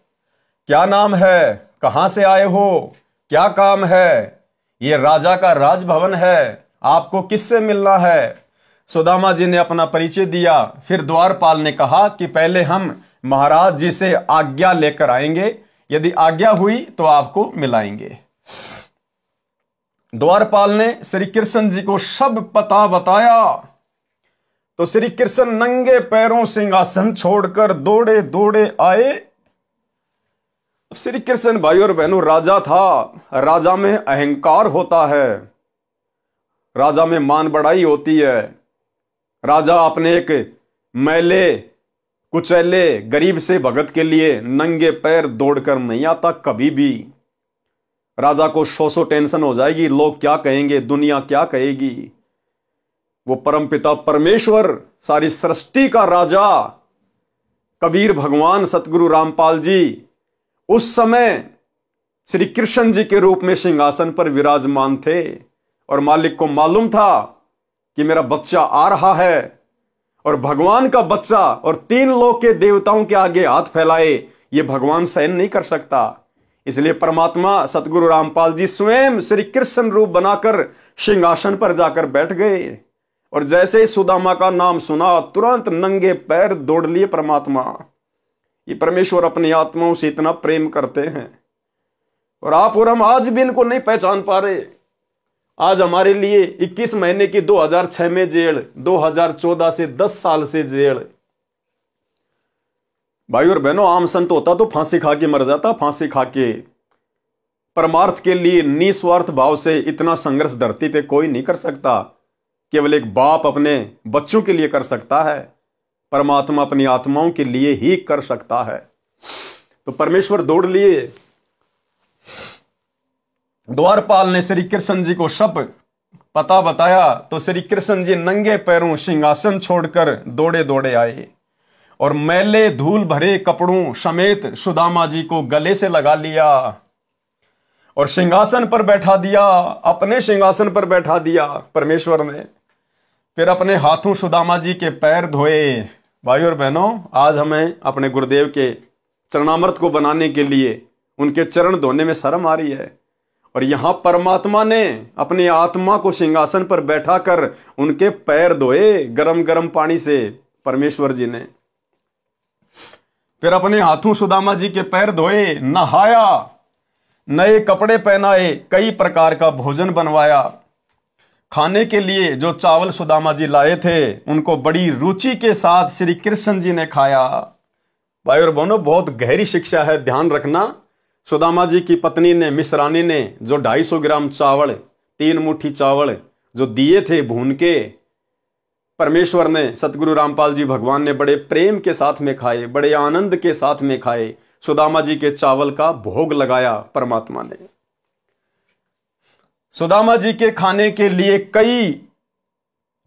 क्या नाम है, कहां से आए हो, क्या काम है? ये राजा का राजभवन है, आपको किससे मिलना है? सुदामा जी ने अपना परिचय दिया। फिर द्वारपाल ने कहा कि पहले हम महाराज जी से आज्ञा लेकर आएंगे, यदि आज्ञा हुई तो आपको मिलाएंगे। द्वारपाल ने श्री कृष्ण जी को सब पता बताया। तो श्री कृष्ण नंगे पैरों सिंहासन छोड़कर दौड़े दौड़े आए। श्री कृष्ण भाई और बहनों, राजा था, राजा में अहंकार होता है, राजा में मान बढ़ाई होती है। राजा अपने एक मैले कुचैले गरीब से भगत के लिए नंगे पैर दौड़कर नहीं आता कभी भी। राजा को सौ टेंशन हो जाएगी, लोग क्या कहेंगे, दुनिया क्या कहेगी। वो परमपिता परमेश्वर, सारी सृष्टि का राजा कबीर भगवान सतगुरु रामपाल जी उस समय श्री कृष्ण जी के रूप में सिंहासन पर विराजमान थे और मालिक को मालूम था कि मेरा बच्चा आ रहा है। और भगवान का बच्चा और 3 लोक के देवताओं के आगे हाथ फैलाए, ये भगवान सहन नहीं कर सकता। इसलिए परमात्मा सतगुरु रामपाल जी स्वयं श्री कृष्ण रूप बनाकर सिंहासन पर जाकर बैठ गए। और जैसे ही सुदामा का नाम सुना, तुरंत नंगे पैर दौड़ लिए परमात्मा। ये परमेश्वर अपनी आत्माओं से इतना प्रेम करते हैं और आप और हम आज भी इनको नहीं पहचान पा रहे। आज हमारे लिए 21 महीने की 2006 में जेल, 2014 से 10 साल से जेल। भाई और बहनों, आम संत होता तो फांसी खा के मर जाता, फांसी खा के। परमार्थ के लिए निस्वार्थ भाव से इतना संघर्ष धरती पे कोई नहीं कर सकता। केवल एक बाप अपने बच्चों के लिए कर सकता है, परमात्मा अपनी आत्माओं के लिए ही कर सकता है। तो परमेश्वर दौड़ लिए। द्वारपाल ने श्री कृष्ण जी को सब पता बताया। तो श्री कृष्ण जी नंगे पैरों सिंहासन छोड़कर दौड़े दौड़े आए और मैले धूल भरे कपड़ों समेत सुदामा जी को गले से लगा लिया और सिंहासन पर बैठा दिया, अपने सिंहासन पर बैठा दिया परमेश्वर ने। फिर अपने हाथों सुदामा जी के पैर धोए। भाई और बहनों, आज हमें अपने गुरुदेव के चरणामृत को बनाने के लिए उनके चरण धोने में शर्म आ रही है। और यहां परमात्मा ने अपनी आत्मा को सिंहासन पर बैठा कर उनके पैर धोए गरम गरम पानी से परमेश्वर जी ने। फिर अपने हाथों सुदामा जी के पैर धोए, नहाया, नए कपड़े पहनाए, कई प्रकार का भोजन बनवाया। खाने के लिए जो चावल सुदामा जी लाए थे उनको बड़ी रुचि के साथ श्री कृष्ण जी ने खाया। भाई और बहनों, बहुत गहरी शिक्षा है, ध्यान रखना। सुदामा जी की पत्नी ने, मिश्रानी ने जो 250 ग्राम चावल, 3 मुट्ठी चावल जो दिए थे भून के, परमेश्वर ने, सतगुरु रामपाल जी भगवान ने बड़े प्रेम के साथ में खाए, बड़े आनंद के साथ में खाए। सुदामा जी के चावल का भोग लगाया परमात्मा ने। सुदामा जी के खाने के लिए कई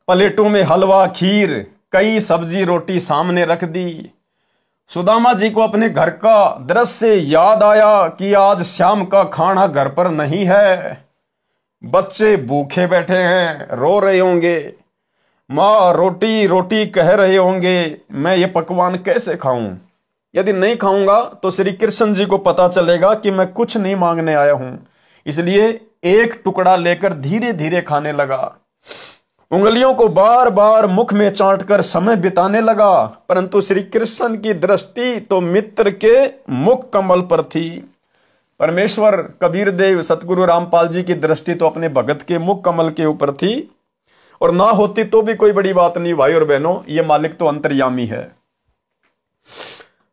प्लेटों में हलवा, खीर, कई सब्जी रोटी सामने रख दी। सुदामा जी को अपने घर का दृश्य याद आया कि आज शाम का खाना घर पर नहीं है, बच्चे भूखे बैठे हैं, रो रहे होंगे, माँ रोटी रोटी कह रहे होंगे, मैं ये पकवान कैसे खाऊं? यदि नहीं खाऊंगा तो श्री कृष्ण जी को पता चलेगा कि मैं कुछ नहीं मांगने आया हूं। इसलिए एक टुकड़ा लेकर धीरे धीरे खाने लगा, उंगलियों को बार बार मुख में चाटकर समय बिताने लगा। परंतु श्री कृष्ण की दृष्टि तो मित्र के मुख कमल पर थी। परमेश्वर कबीर देव सतगुरु रामपाल जी की दृष्टि तो अपने भगत के मुख कमल के ऊपर थी। और ना होती तो भी कोई बड़ी बात नहीं भाई और बहनों, ये मालिक तो अंतर्यामी है।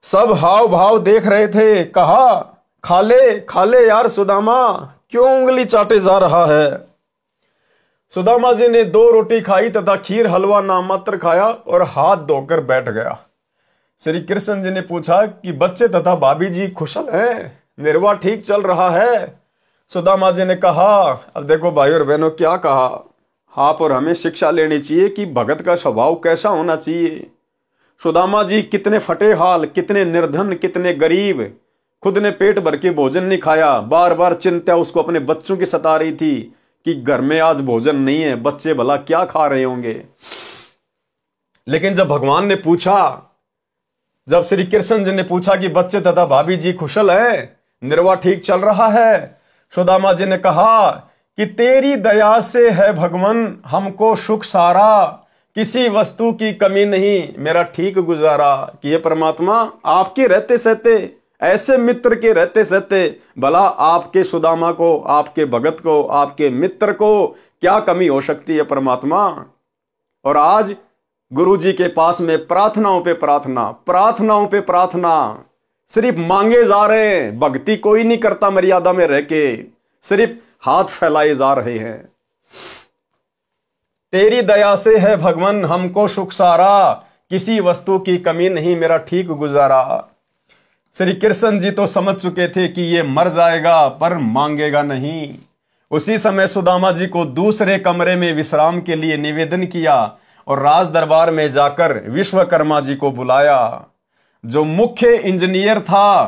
सब हाव भाव देख रहे थे, कहा खा ले यार सुदामा, क्यों उंगली चाटे जा रहा है। सुदामा जी ने 2 रोटी खाई तथा खीर हलवा नाम मात्र खाया और हाथ धोकर बैठ गया। श्री कृष्ण जी ने पूछा कि बच्चे तथा भाभी जी कुशल हैं, निर्वाह ठीक चल रहा है। सुदामा जी ने कहा, अब देखो भाई और बहनों क्या कहा, आप और हमें शिक्षा लेनी चाहिए कि भगत का स्वभाव कैसा होना चाहिए। सुदामा जी कितने फटे हाल, कितने निर्धन, कितने गरीब, खुद ने पेट भर के भोजन नहीं खाया, बार बार चिंता उसको अपने बच्चों की सता रही थी कि घर में आज भोजन नहीं है, बच्चे भला क्या खा रहे होंगे। लेकिन जब भगवान ने पूछा, जब श्री कृष्ण जी ने पूछा कि बच्चे तथा भाभी जी कुशल हैं, निर्वाह ठीक चल रहा है, सुदामा जी ने कहा कि तेरी दया से है भगवान हमको सुख सारा, किसी वस्तु की कमी नहीं, मेरा ठीक गुजारा। कि ये परमात्मा आपके रहते सहते, ऐसे मित्र के रहते सहते भला आपके सुदामा को, आपके भगत को, आपके मित्र को क्या कमी हो सकती है परमात्मा। और आज गुरु जी के पास में प्रार्थनाओं पे प्रार्थना, प्रार्थनाओं पे प्रार्थना, सिर्फ मांगे जा रहे हैं, भक्ति कोई नहीं करता मर्यादा में रह के, सिर्फ हाथ फैलाए जा रहे हैं। तेरी दया से है भगवान हमको सुख सारा, किसी वस्तु की कमी नहीं, मेरा ठीक गुजारा। श्री कृष्ण जी तो समझ चुके थे कि ये मर जाएगा पर मांगेगा नहीं। उसी समय सुदामा जी को दूसरे कमरे में विश्राम के लिए निवेदन किया और राज दरबार में जाकर विश्वकर्मा जी को बुलाया, जो मुख्य इंजीनियर था,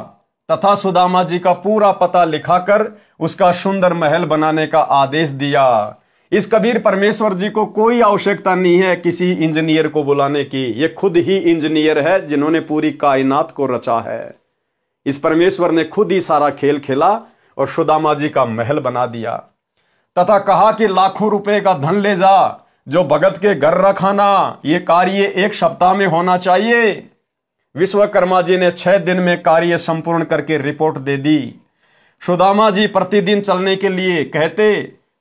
तथा सुदामा जी का पूरा पता लिखाकर उसका सुंदर महल बनाने का आदेश दिया। इस कबीर परमेश्वर जी को कोई आवश्यकता नहीं है किसी इंजीनियर को बुलाने की, ये खुद ही इंजीनियर है जिन्होंने पूरी कायनात को रचा है। इस परमेश्वर ने खुद ही सारा खेल खेला और सुदामा जी का महल बना दिया, तथा कहा कि लाखों रुपए का धन ले जा, जो भगत के घर रखाना, ये कार्य 1 सप्ताह में होना चाहिए। विश्वकर्मा जी ने 6 दिन में कार्य संपूर्ण करके रिपोर्ट दे दी। सुदामा जी प्रतिदिन चलने के लिए कहते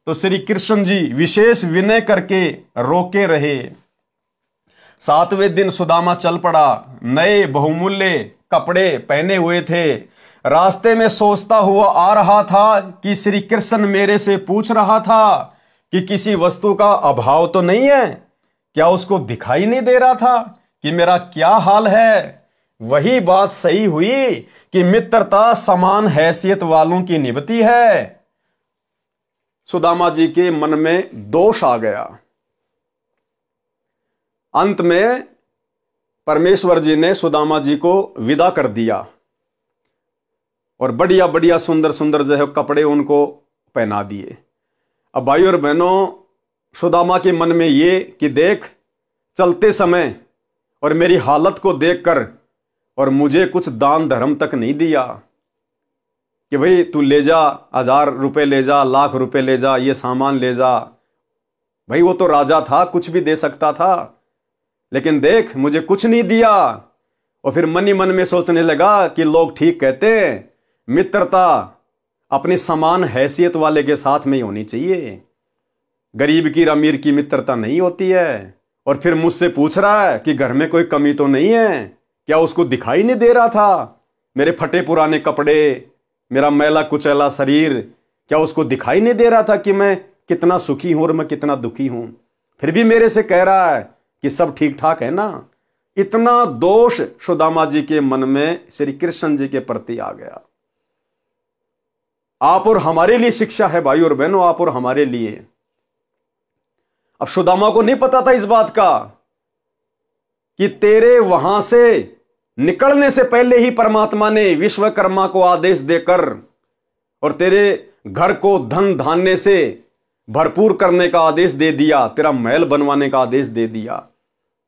तो श्री कृष्ण जी विशेष विनय करके रोके रहे। 7वें दिन सुदामा चल पड़ा, नए बहुमूल्य कपड़े पहने हुए थे। रास्ते में सोचता हुआ आ रहा था कि श्री कृष्ण मेरे से पूछ रहा था कि किसी वस्तु का अभाव तो नहीं है। क्या उसको दिखाई नहीं दे रहा था कि मेरा क्या हाल है? वही बात सही हुई कि मित्रता समान हैसियत वालों की निभती है। सुदामा जी के मन में दोष आ गया। अंत में परमेश्वर जी ने सुदामा जी को विदा कर दिया और बढ़िया बढ़िया सुंदर सुंदर जो है कपड़े उनको पहना दिए। अब भाई और बहनों, सुदामा के मन में ये कि देख चलते समय और मेरी हालत को देखकर, और मुझे कुछ दान धर्म तक नहीं दिया कि भाई तू ले जा, 1000 रुपए ले जा, लाख रुपए ले जा, ये सामान ले जा। भाई वो तो राजा था, कुछ भी दे सकता था, लेकिन देख मुझे कुछ नहीं दिया। और फिर मन ही मन में सोचने लगा कि लोग ठीक कहते हैं, मित्रता अपनी समान हैसियत वाले के साथ में ही होनी चाहिए, गरीब की अमीर की मित्रता नहीं होती है। और फिर मुझसे पूछ रहा है कि घर में कोई कमी तो नहीं है, क्या उसको दिखाई नहीं दे रहा था? मेरे फटे पुराने कपड़े, मेरा मैला कुचैला शरीर, क्या उसको दिखाई नहीं दे रहा था कि मैं कितना सुखी हूं और मैं कितना दुखी हूं? फिर भी मेरे से कह रहा है कि सब ठीक ठाक है ना। इतना दोष सुदामा जी के मन में श्री कृष्ण जी के प्रति आ गया। आप और हमारे लिए शिक्षा है भाई और बहनों, आप और हमारे लिए। अब सुदामा को नहीं पता था इस बात का कि तेरे वहां से निकलने से पहले ही परमात्मा ने विश्वकर्मा को आदेश देकर और तेरे घर को धन धान्य से भरपूर करने का आदेश दे दिया, तेरा महल बनवाने का आदेश दे दिया।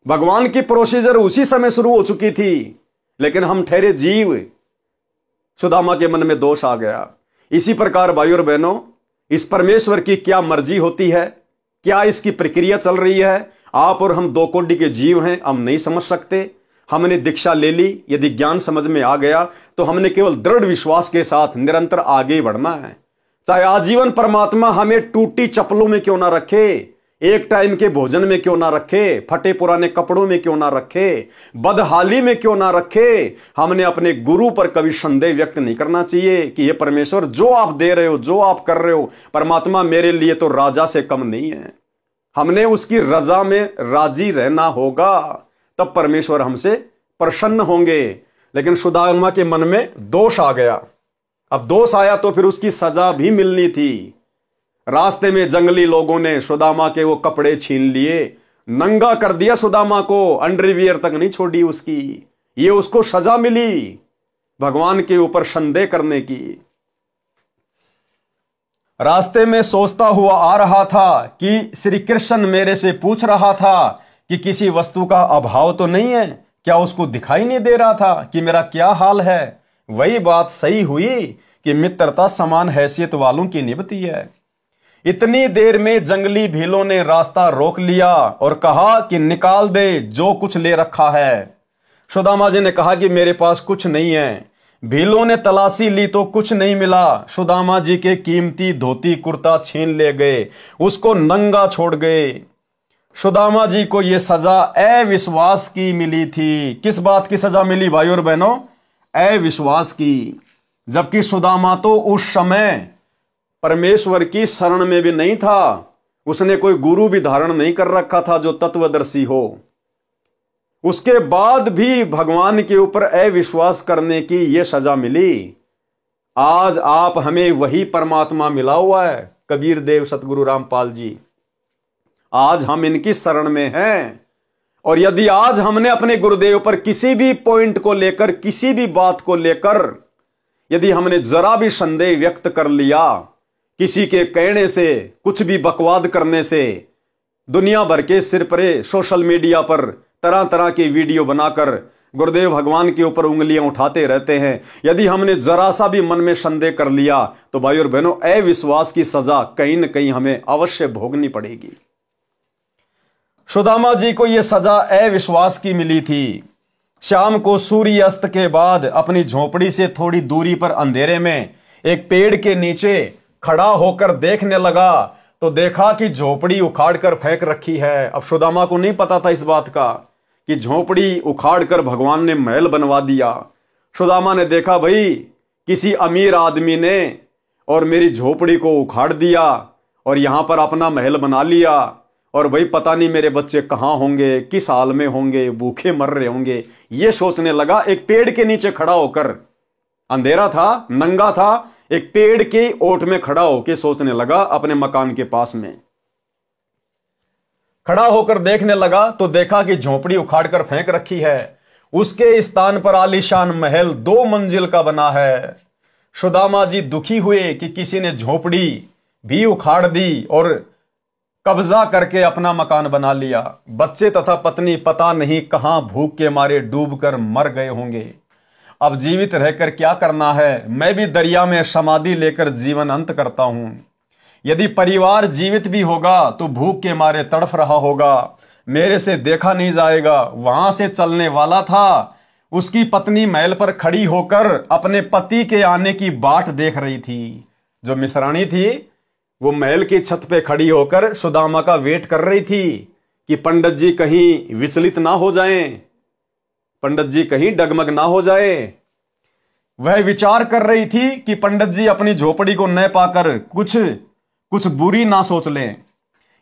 भगवान की प्रोसीजर उसी समय शुरू हो चुकी थी, लेकिन हम ठहरे जीव। सुदामा के मन में दोष आ गया। इसी प्रकार भाई और बहनों, इस परमेश्वर की क्या मर्जी होती है, क्या इसकी प्रक्रिया चल रही है, आप और हम 2 कोटि के जीव हैं, हम नहीं समझ सकते। हमने दीक्षा ले ली, यदि ज्ञान समझ में आ गया तो हमने केवल दृढ़ विश्वास के साथ निरंतर आगे बढ़ना है। चाहे आजीवन परमात्मा हमें टूटी चप्पलों में क्यों ना रखे, एक टाइम के भोजन में क्यों ना रखे, फटे पुराने कपड़ों में क्यों ना रखे, बदहाली में क्यों ना रखे। हमने अपने गुरु पर कभी संदेह व्यक्त नहीं करना चाहिए कि ये परमेश्वर जो आप दे रहे हो, जो आप कर रहे हो, परमात्मा मेरे लिए तो राजा से कम नहीं है। हमने उसकी रजा में राजी रहना होगा, तब परमेश्वर हमसे प्रसन्न होंगे। लेकिन सुदामा के मन में दोष आ गया। अब दोष आया तो फिर उसकी सजा भी मिलनी थी। रास्ते में जंगली लोगों ने सुदामा के वो कपड़े छीन लिए, नंगा कर दिया सुदामा को, अंडरवियर तक नहीं छोड़ी उसकी। ये उसको सजा मिली भगवान के ऊपर संदेह करने की। रास्ते में सोचता हुआ आ रहा था कि श्री कृष्ण मेरे से पूछ रहा था कि किसी वस्तु का अभाव तो नहीं है। क्या उसको दिखाई नहीं दे रहा था कि मेरा क्या हाल है? वही बात सही हुई कि मित्रता समान हैसियत वालों की निभती है। इतनी देर में जंगली भीलों ने रास्ता रोक लिया और कहा कि निकाल दे जो कुछ ले रखा है। सुदामा जी ने कहा कि मेरे पास कुछ नहीं है। भीलों ने तलाशी ली तो कुछ नहीं मिला। सुदामा जी के कीमती धोती कुर्ता छीन ले गए, उसको नंगा छोड़ गए। सुदामा जी को यह सजा अविश्वास की मिली थी। किस बात की सजा मिली भाई और बहनों? अविश्वास की। जबकि सुदामा तो उस समय परमेश्वर की शरण में भी नहीं था। उसने कोई गुरु भी धारण नहीं कर रखा था जो तत्वदर्शी हो। उसके बाद भी भगवान के ऊपर अविश्वास करने की यह सजा मिली। आज आप हमें वही परमात्मा मिला हुआ है, कबीर देव सतगुरु रामपाल जी। आज हम इनकी शरण में हैं। और यदि आज हमने अपने गुरुदेव पर किसी भी पॉइंट को लेकर, किसी भी बात को लेकर यदि हमने जरा भी संदेह व्यक्त कर लिया, किसी के कहने से, कुछ भी बकवाद करने से, दुनिया भर के सिर परे सोशल मीडिया पर तरह तरह के वीडियो बनाकर गुरुदेव भगवान के ऊपर उंगलियां उठाते रहते हैं, यदि हमने जरा सा भी मन में संदेह कर लिया तो भाई और बहनों अविश्वास की सजा कहीं न कहीं हमें अवश्य भोगनी पड़ेगी। सुदामा जी को यह सजा अविश्वास की मिली थी। शाम को सूर्य अस्त के बाद अपनी झोपड़ी से थोड़ी दूरी पर अंधेरे में एक पेड़ के नीचे खड़ा होकर देखने लगा तो देखा कि झोपड़ी उखाड़कर फेंक रखी है। अब सुदामा को नहीं पता था इस बात का कि झोपड़ी उखाड़कर भगवान ने महल बनवा दिया। सुदामा ने देखा भाई किसी अमीर आदमी ने और मेरी झोपड़ी को उखाड़ दिया और यहां पर अपना महल बना लिया, और भाई पता नहीं मेरे बच्चे कहां होंगे, किस हाल में होंगे, भूखे मर रहे होंगे। ये सोचने लगा एक पेड़ के नीचे खड़ा होकर, अंधेरा था, नंगा था, एक पेड़ के ओट में खड़ा होकर सोचने लगा। अपने मकान के पास में खड़ा होकर देखने लगा तो देखा कि झोपड़ी उखाड़कर फेंक रखी है। उसके स्थान पर आलीशान महल 2 मंजिल का बना है। सुदामा जी दुखी हुए कि किसी ने झोपड़ी भी उखाड़ दी और कब्जा करके अपना मकान बना लिया। बच्चे तथा पत्नी पता नहीं कहां भूख के मारे डूबकर मर गए होंगे। अब जीवित रहकर क्या करना है? मैं भी दरिया में समाधि लेकर जीवन अंत करता हूं। यदि परिवार जीवित भी होगा तो भूख के मारे तड़फ रहा होगा, मेरे से देखा नहीं जाएगा। वहां से चलने वाला था, उसकी पत्नी महल पर खड़ी होकर अपने पति के आने की बाट देख रही थी। जो मिश्राणी थी वो महल की छत पे खड़ी होकर सुदामा का वेट कर रही थी कि पंडित जी कहीं विचलित ना हो जाएं, पंडित जी कहीं डगमग ना हो जाए। वह विचार कर रही थी कि पंडित जी अपनी झोपड़ी को न पाकर कुछ बुरी ना सोच लें।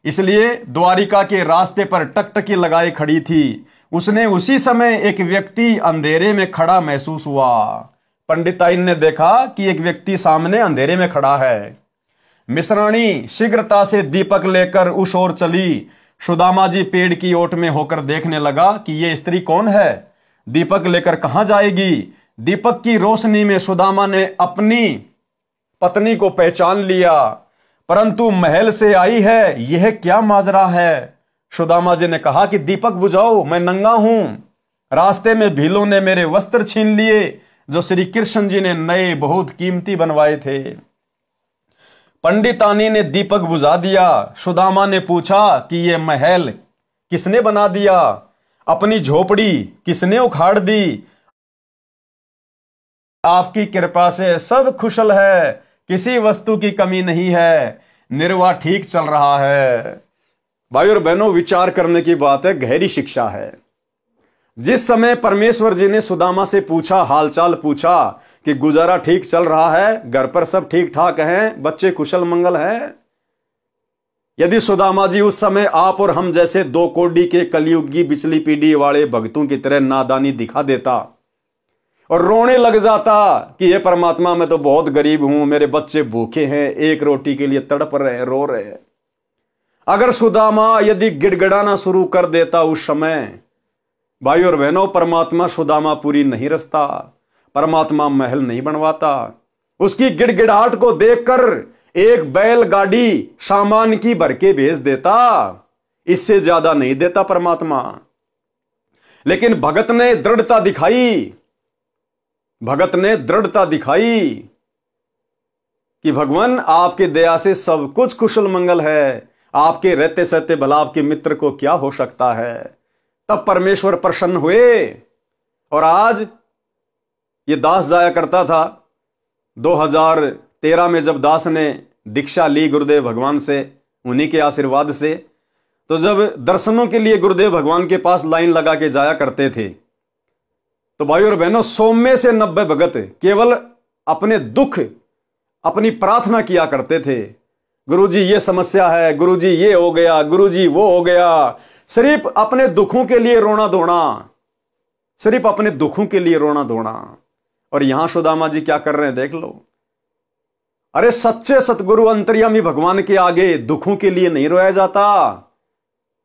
इसलिए द्वारिका के रास्ते पर टकटकी लगाए खड़ी थी। उसने उसी समय एक व्यक्ति अंधेरे में खड़ा महसूस हुआ। पंडिताइन ने देखा कि एक व्यक्ति सामने अंधेरे में खड़ा है। मिश्राणी शीघ्रता से दीपक लेकर उस ओर चली। सुदामा जी पेड़ की ओट में होकर देखने लगा कि यह स्त्री कौन है, दीपक लेकर कहां जाएगी। दीपक की रोशनी में सुदामा ने अपनी पत्नी को पहचान लिया, परंतु महल से आई है, यह क्या माजरा है। सुदामा जी ने कहा कि दीपक बुझाओ, मैं नंगा हूं। रास्ते में भीलों ने मेरे वस्त्र छीन लिए जो श्री कृष्ण जी ने नए बहुत कीमती बनवाए थे। पंडितानी ने दीपक बुझा दिया। सुदामा ने पूछा कि यह महल किसने बना दिया, अपनी झोपड़ी किसने उखाड़ दी। आपकी कृपा से सब कुशल है, किसी वस्तु की कमी नहीं है, निर्वाह ठीक चल रहा है। भाई और बहनों, विचार करने की बात है, गहरी शिक्षा है। जिस समय परमेश्वर जी ने सुदामा से पूछा, हालचाल पूछा कि गुजारा ठीक चल रहा है, घर पर सब ठीक ठाक हैं, बच्चे कुशल मंगल हैं, यदि सुदामा जी उस समय आप और हम जैसे 2 कोड़ी के कलयुगी बिचली पीढ़ी वाले भक्तों की तरह नादानी दिखा देता और रोने लग जाता कि ये परमात्मा, मैं तो बहुत गरीब हूं, मेरे बच्चे भूखे हैं, एक रोटी के लिए तड़प रहे हैं, रो रहे हैं, अगर सुदामा यदि गिड़गिड़ाना शुरू कर देता उस समय, भाई और बहनों, परमात्मा सुदामा पूरी नहीं रचता, परमात्मा महल नहीं बनवाता। उसकी गिड़गिड़ाहट को देखकर एक बैलगाड़ी सामान की भर के भेज देता, इससे ज्यादा नहीं देता परमात्मा। लेकिन भगत ने दृढ़ता दिखाई, भगत ने दृढ़ता दिखाई कि भगवान आपके दया से सब कुछ कुशल मंगल है, आपके रहते सहते भला आपके मित्र को क्या हो सकता है। तब परमेश्वर प्रसन्न हुए और आज ये दास जाया करता था 2013 में, जब दास ने दीक्षा ली गुरुदेव भगवान से, उन्हीं के आशीर्वाद से, तो जब दर्शनों के लिए गुरुदेव भगवान के पास लाइन लगा के जाया करते थे, तो भाई और बहनों, 100 में से 90 भगत केवल अपने दुख, अपनी प्रार्थना किया करते थे। गुरुजी ये समस्या है, गुरुजी ये हो गया, गुरुजी वो हो गया, सिर्फ अपने दुखों के लिए रोना धोना, सिर्फ अपने दुखों के लिए रोना धोना। और यहां सुदामा जी क्या कर रहे हैं, देख लो। अरे सच्चे सतगुरु अंतर्यामी भगवान के आगे दुखों के लिए नहीं रोया जाता।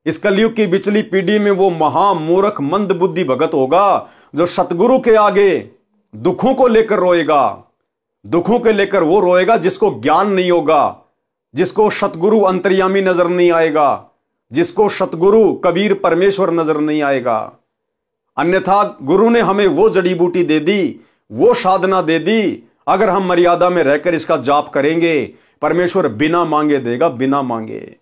इस कलयुग की बिचली पीढ़ी में वो महामूर्ख मंद बुद्धि भगत होगा जो सतगुरु के आगे दुखों को लेकर रोएगा। दुखों के लेकर वो रोएगा जिसको ज्ञान नहीं होगा, जिसको सतगुरु अंतर्यामी नजर नहीं आएगा, जिसको सतगुरु कबीर परमेश्वर नजर नहीं आएगा। अन्यथा गुरु ने हमें वो जड़ी बूटी दे दी, वो साधना दे दी, अगर हम मर्यादा में रहकर इसका जाप करेंगे, परमेश्वर बिना मांगे देगा, बिना मांगे।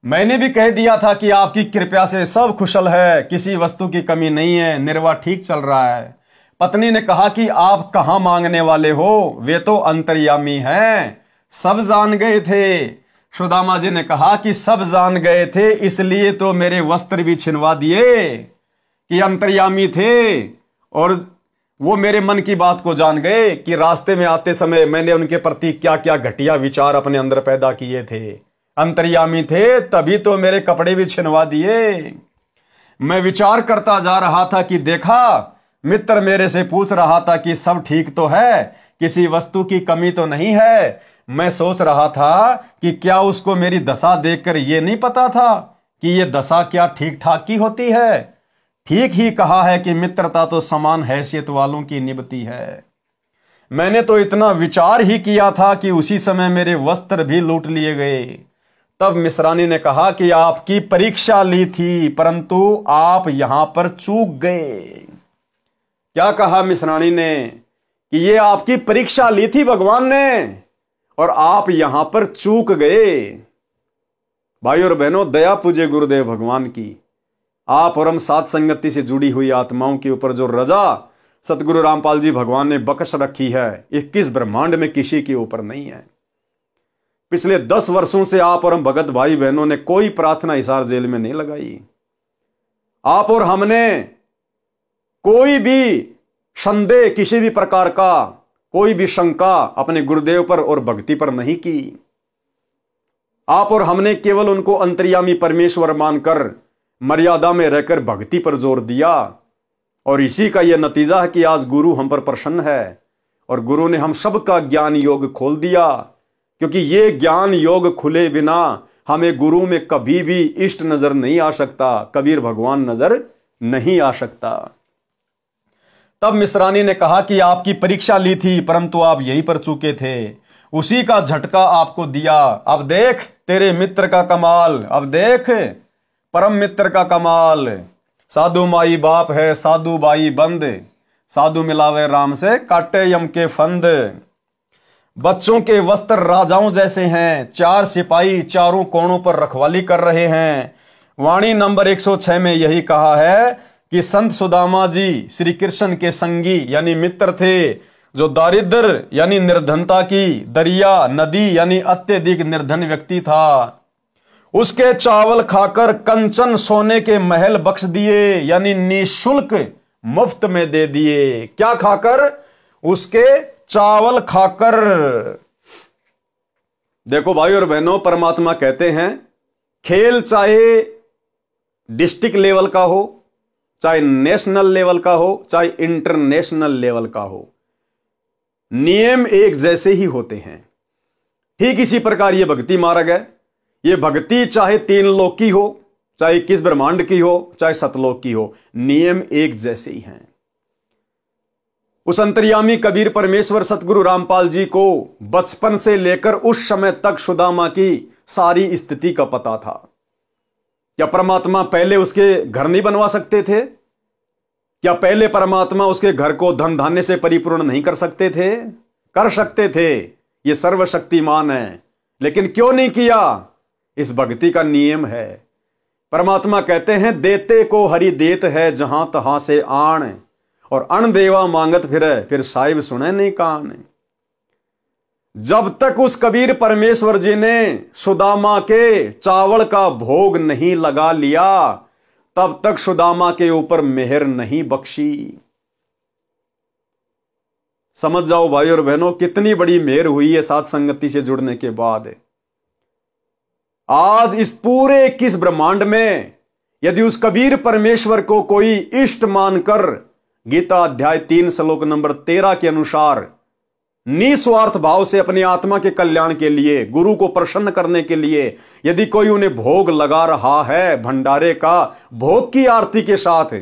मैंने भी कह दिया था कि आपकी कृपा से सब कुशल है, किसी वस्तु की कमी नहीं है, निर्वाह ठीक चल रहा है। पत्नी ने कहा कि आप कहां मांगने वाले हो, वे तो अंतर्यामी हैं, सब जान गए थे। सुदामा जी ने कहा कि सब जान गए थे, इसलिए तो मेरे वस्त्र भी छिनवा दिए कि अंतर्यामी थे, और वो मेरे मन की बात को जान गए कि रास्ते में आते समय मैंने उनके प्रति क्या क्या घटिया विचार अपने अंदर पैदा किए थे। अंतर्यामी थे तभी तो मेरे कपड़े भी छिनवा दिए। मैं विचार करता जा रहा था कि देखा, मित्र मेरे से पूछ रहा था कि सब ठीक तो है, किसी वस्तु की कमी तो नहीं है। मैं सोच रहा था कि क्या उसको मेरी दशा देखकर यह नहीं पता था कि यह दशा क्या ठीक ठाक की होती है। ठीक ही कहा है कि मित्रता तो समान हैसियत वालों की निभती है। मैंने तो इतना विचार ही किया था कि उसी समय मेरे वस्त्र भी लूट लिए गए। तब मिश्रानी ने कहा कि आपकी परीक्षा ली थी, परंतु आप यहां पर चूक गए। क्या कहा मिश्रानी ने कि ये आपकी परीक्षा ली थी भगवान ने और आप यहां पर चूक गए। भाई और बहनों, दया पूजे गुरुदेव भगवान की, आप और हम साथ संगति से जुड़ी हुई आत्माओं के ऊपर जो रजा सतगुरु रामपाल जी भगवान ने बख्श रखी है, 21 ब्रह्मांड में किसी के ऊपर नहीं है। पिछले 10 वर्षों से आप और हम भगत भाई बहनों ने कोई प्रार्थना हिसार जेल में नहीं लगाई। आप और हमने कोई भी संदेह, किसी भी प्रकार का कोई भी शंका अपने गुरुदेव पर और भक्ति पर नहीं की। आप और हमने केवल उनको अंतर्यामी परमेश्वर मानकर मर्यादा में रहकर भक्ति पर जोर दिया, और इसी का यह नतीजा है कि आज गुरु हम पर प्रसन्न है और गुरु ने हम सबका ज्ञान योग खोल दिया। क्योंकि ये ज्ञान योग खुले बिना हमें गुरु में कभी भी इष्ट नजर नहीं आ सकता, कबीर भगवान नजर नहीं आ सकता। तब मिश्रानी ने कहा कि आपकी परीक्षा ली थी परंतु आप यहीं पर चूके थे, उसी का झटका आपको दिया। अब देख तेरे मित्र का कमाल, अब देख परम मित्र का कमाल। साधु माई बाप है, साधु बाई बंद, साधु मिलावे राम से काटे यम के फंद। बच्चों के वस्त्र राजाओं जैसे हैं, 4 सिपाही चारों कोणों पर रखवाली कर रहे हैं। वाणी नंबर 106 में यही कहा है कि संत सुदामा जी श्री कृष्ण के संगी यानी मित्र थे। जो दारिद्र यानी निर्धनता की दरिया नदी यानी अत्यधिक निर्धन व्यक्ति था, उसके चावल खाकर कंचन सोने के महल बख्श दिए, यानी निःशुल्क मुफ्त में दे दिए। क्या खाकर? उसके चावल खाकर। देखो भाई और बहनों, परमात्मा कहते हैं खेल चाहे डिस्ट्रिक्ट लेवल का हो, चाहे नेशनल लेवल का हो, चाहे इंटरनेशनल लेवल का हो, नियम एक जैसे ही होते हैं। ठीक इसी प्रकार यह भक्ति मार्ग है। यह भक्ति चाहे 3 लोक की हो, चाहे किस ब्रह्मांड की हो, चाहे सतलोक की हो, नियम एक जैसे ही हैं। उस अंतर्यामी कबीर परमेश्वर सतगुरु रामपाल जी को बचपन से लेकर उस समय तक सुदामा की सारी स्थिति का पता था। क्या परमात्मा पहले उसके घर नहीं बनवा सकते थे? क्या पहले परमात्मा उसके घर को धन धान्य से परिपूर्ण नहीं कर सकते थे? कर सकते थे, ये सर्वशक्तिमान है, लेकिन क्यों नहीं किया? इस भक्ति का नियम है। परमात्मा कहते हैं देते को हरि देत है जहां तहां से आण, और अण देवा मांगत फिर साहिब सुने नहीं कान। जब तक उस कबीर परमेश्वर जी ने सुदामा के चावल का भोग नहीं लगा लिया, तब तक सुदामा के ऊपर मेहर नहीं बख्शी। समझ जाओ भाई और बहनों, कितनी बड़ी मेहर हुई है साथ संगति से जुड़ने के बाद। आज इस पूरे 21 ब्रह्मांड में यदि उस कबीर परमेश्वर को कोई इष्ट मानकर गीता अध्याय 3 श्लोक नंबर 13 के अनुसार निस्वार्थ भाव से अपनी आत्मा के कल्याण के लिए, गुरु को प्रसन्न करने के लिए यदि कोई उन्हें भोग लगा रहा है भंडारे का, भोग की आरती के साथ,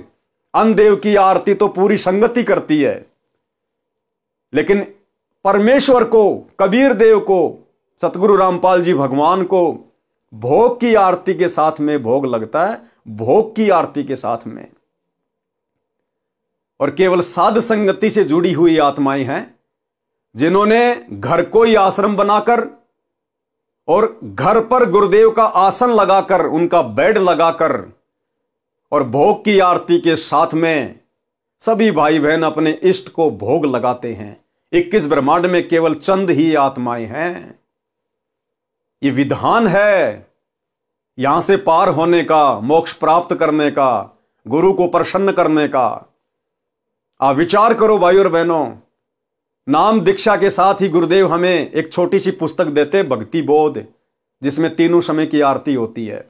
अन्नदेव की आरती तो पूरी संगति करती है, लेकिन परमेश्वर को, कबीर देव को, सतगुरु रामपाल जी भगवान को भोग की आरती के साथ में भोग लगता है, भोग की आरती के साथ में। और केवल साध संगति से जुड़ी हुई आत्माएं हैं जिन्होंने घर को ही आश्रम बनाकर और घर पर गुरुदेव का आसन लगाकर, उनका बेड लगाकर और भोग की आरती के साथ में सभी भाई बहन अपने इष्ट को भोग लगाते हैं। 21 ब्रह्मांड में केवल चंद ही आत्माएं हैं। ये विधान है यहां से पार होने का, मोक्ष प्राप्त करने का, गुरु को प्रसन्न करने का। आप विचार करो भाई और बहनों, नाम दीक्षा के साथ ही गुरुदेव हमें एक छोटी सी पुस्तक देते, भक्ति बोध, जिसमें तीनों समय की आरती होती है।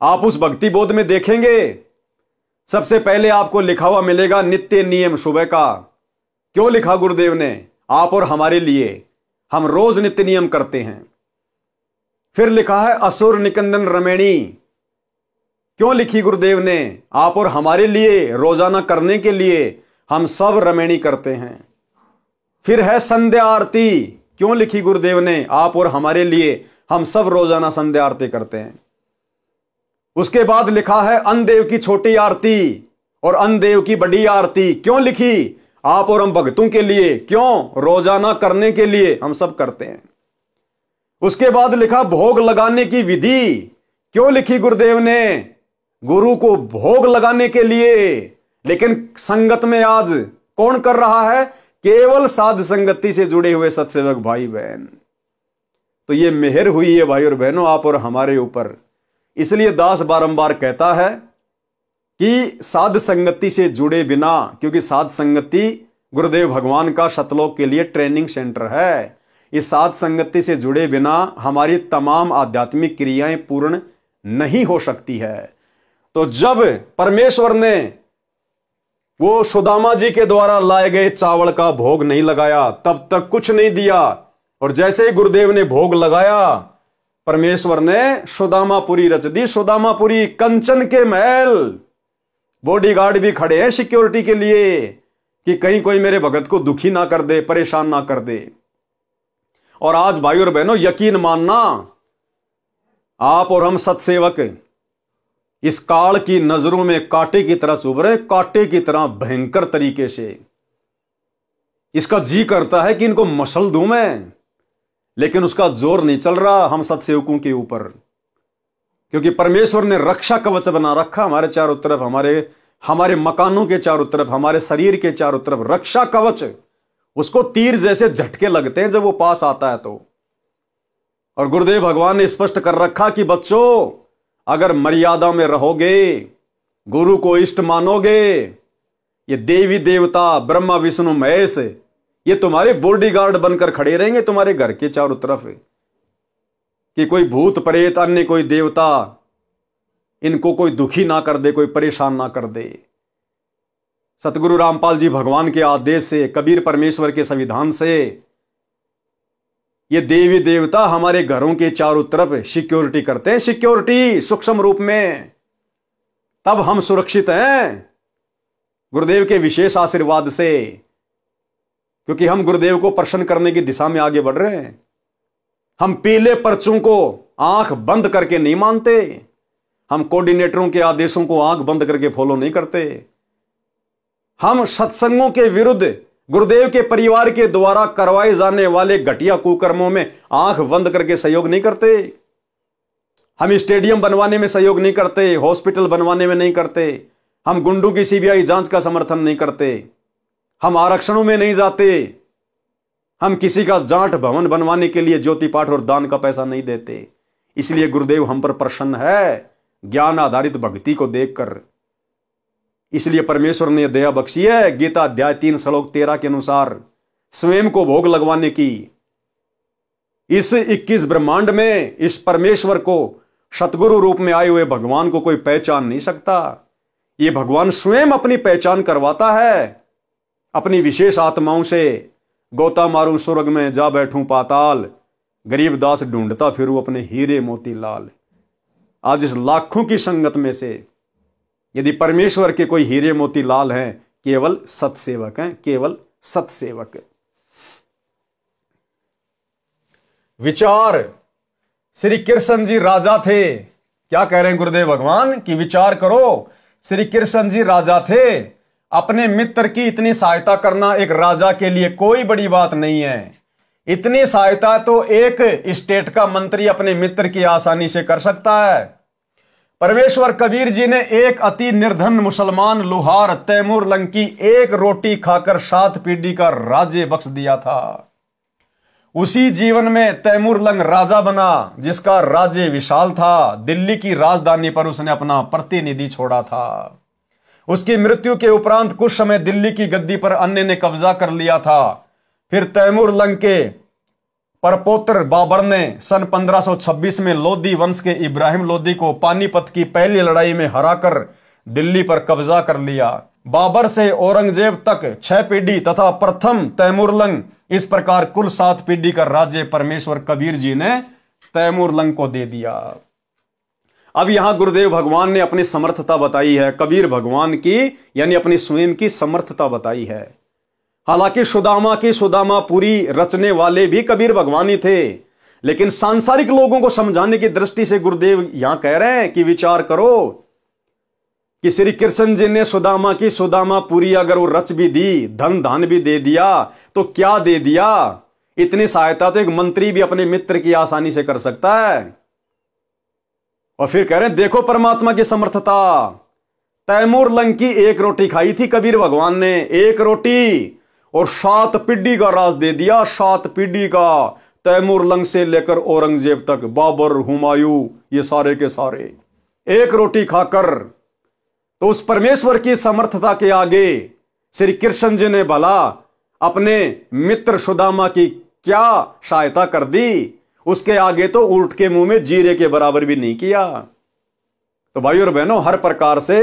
आप उस भक्ति बोध में देखेंगे सबसे पहले आपको लिखा हुआ मिलेगा नित्य नियम सुबह का। क्यों लिखा गुरुदेव ने? आप और हमारे लिए, हम रोज नित्य नियम करते हैं। फिर लिखा है असुर निकंदन रमेणी। क्यों लिखी गुरुदेव ने? आप और हमारे लिए, रोजाना करने के लिए हम सब रमेणी करते हैं। फिर है संध्या आरती। क्यों लिखी गुरुदेव ने? आप और हमारे लिए, हम सब रोजाना संध्या आरती करते हैं। उसके बाद लिखा है अन्नदेव की छोटी आरती और अन्नदेव की बड़ी आरती। क्यों लिखी? आप और हम भक्तों के लिए। क्यों? रोजाना करने के लिए, हम सब करते हैं। उसके बाद लिखा भोग लगाने की विधि। क्यों लिखी गुरुदेव ने? गुरु को भोग लगाने के लिए। लेकिन संगत में आज कौन कर रहा है? केवल साध संगति से जुड़े हुए सत्सेवक भाई बहन। तो ये मेहर हुई है भाई और बहनों आप और हमारे ऊपर। इसलिए दास बारंबार कहता है कि साध संगति से जुड़े बिना, क्योंकि साध संगति गुरुदेव भगवान का सतलोक के लिए ट्रेनिंग सेंटर है, इस साध संगति से जुड़े बिना हमारी तमाम आध्यात्मिक क्रियाएं पूर्ण नहीं हो सकती है। तो जब परमेश्वर ने वो सुदामा जी के द्वारा लाए गए चावल का भोग नहीं लगाया, तब तक कुछ नहीं दिया। और जैसे ही गुरुदेव ने भोग लगाया, परमेश्वर ने सुदामापुरी रच दी। सुदामापुरी, कंचन के महल, बॉडीगार्ड भी खड़े हैं सिक्योरिटी के लिए कि कहीं कोई मेरे भगत को दुखी ना कर दे, परेशान ना कर दे। और आज भाई और बहनों यकीन मानना, आप और हम सत्सेवक इस काल की नजरों में कांटे की तरह चुभ रहे, कांटे की तरह भयंकर तरीके से। इसका जी करता है कि इनको मसल दूं मैं, लेकिन उसका जोर नहीं चल रहा हम सत्सेवकों के ऊपर, क्योंकि परमेश्वर ने रक्षा कवच बना रखा हमारे चारों तरफ, हमारे मकानों के चारों तरफ, हमारे शरीर के चारों तरफ रक्षा कवच। उसको तीर जैसे झटके लगते हैं जब वो पास आता है तो। और गुरुदेव भगवान ने स्पष्ट कर रखा कि बच्चों, अगर मर्यादा में रहोगे, गुरु को इष्ट मानोगे, ये देवी देवता ब्रह्मा विष्णु महेश ये तुम्हारे बॉडीगार्ड बनकर खड़े रहेंगे तुम्हारे घर के चारों तरफ, कि कोई भूत प्रेत अन्य कोई देवता इनको कोई दुखी ना कर दे, कोई परेशान ना कर दे। सतगुरु रामपाल जी भगवान के आदेश से, कबीर परमेश्वर के संविधान से ये देवी देवता हमारे घरों के चारों तरफ सिक्योरिटी करते हैं, सिक्योरिटी सूक्ष्म रूप में, तब हम सुरक्षित हैं गुरुदेव के विशेष आशीर्वाद से, क्योंकि हम गुरुदेव को प्रसन्न करने की दिशा में आगे बढ़ रहे हैं। हम पीले पर्चों को आंख बंद करके नहीं मानते, हम कोऑर्डिनेटरों के आदेशों को आंख बंद करके फॉलो नहीं करते, हम सत्संगों के विरुद्ध गुरुदेव के परिवार के द्वारा करवाए जाने वाले घटिया कुकर्मों में आंख बंद करके सहयोग नहीं करते, हम स्टेडियम बनवाने में सहयोग नहीं करते, हॉस्पिटल बनवाने में नहीं करते, हम गुंडों की सीबीआई जांच का समर्थन नहीं करते, हम आरक्षणों में नहीं जाते, हम किसी का जाट भवन बनवाने के लिए ज्योति पाठ और दान का पैसा नहीं देते। इसलिए गुरुदेव हम पर प्रसन्न है ज्ञान आधारित भक्ति को देखकर। इसलिए परमेश्वर ने दया बख्शी है गीता अध्याय 3 श्लोक 13 के अनुसार स्वयं को भोग लगवाने की। इस 21 ब्रह्मांड में इस परमेश्वर को सतगुरु रूप में आए हुए भगवान को कोई पहचान नहीं सकता। ये भगवान स्वयं अपनी पहचान करवाता है अपनी विशेष आत्माओं से। गोता मारूं स्वर्ग में जा बैठूं पाताल, गरीब दास ढूंढता फिरूं अपने हीरे मोती लाल। आज इस लाखों की संगत में से यदि परमेश्वर के कोई हीरे मोती लाल हैं, केवल सत्सेवक हैं, केवल सत्सेवक। विचार, श्री कृष्ण जी राजा थे। क्या कह रहे हैं गुरुदेव भगवान कि विचार करो। श्री कृष्ण जी राजा थे, अपने मित्र की इतनी सहायता करना एक राजा के लिए कोई बड़ी बात नहीं है। इतनी सहायता तो एक स्टेट का मंत्री अपने मित्र की आसानी से कर सकता है। परमेश्वर कबीर जी ने एक अति निर्धन मुसलमान लुहार तैमूर लंग की एक रोटी खाकर 7 पीढ़ी का राज्य बख्श दिया था। उसी जीवन में तैमूर लंग राजा बना जिसका राज्य विशाल था। दिल्ली की राजधानी पर उसने अपना प्रतिनिधि छोड़ा था। उसकी मृत्यु के उपरांत कुछ समय दिल्ली की गद्दी पर अन्य ने कब्जा कर लिया था। फिर तैमूर लंग के परपोत्र बाबर ने सन 1526 में लोधी वंश के इब्राहिम लोधी को पानीपत की पहली लड़ाई में हराकर दिल्ली पर कब्जा कर लिया। बाबर से औरंगजेब तक 6 पीढ़ी तथा प्रथम तैमूर लंग, इस प्रकार कुल 7 पीढ़ी का राज्य परमेश्वर कबीर जी ने तैमूर लंग को दे दिया। अब यहां गुरुदेव भगवान ने अपनी समर्थता बताई है, कबीर भगवान की यानी अपनी स्वयं की समर्थता बताई है। हालांकि सुदामापुरी रचने वाले भी कबीर भगवान ही थे, लेकिन सांसारिक लोगों को समझाने की दृष्टि से गुरुदेव यहां कह रहे हैं कि विचार करो कि श्री कृष्ण जी ने सुदामापुरी अगर वो रच भी दी, धन धान भी दे दिया, तो क्या दे दिया। इतनी सहायता तो एक मंत्री भी अपने मित्र की आसानी से कर सकता है। और फिर कह रहे हैं देखो परमात्मा की समर्थता। तैमूर लंग की एक रोटी खाई थी कबीर भगवान ने, एक रोटी, और 7 पीढ़ी का राज दे दिया। 7 पीढ़ी का, तैमूर लंग से लेकर औरंगजेब तक, बाबर, हुमायूं, ये सारे के सारे एक रोटी खाकर। तो उस परमेश्वर की समर्थता के आगे श्री कृष्ण जी ने भला अपने मित्र सुदामा की क्या सहायता कर दी, उसके आगे तो ऊंट के मुंह में जीरे के बराबर भी नहीं किया। तो भाइयों और बहनों, हर प्रकार से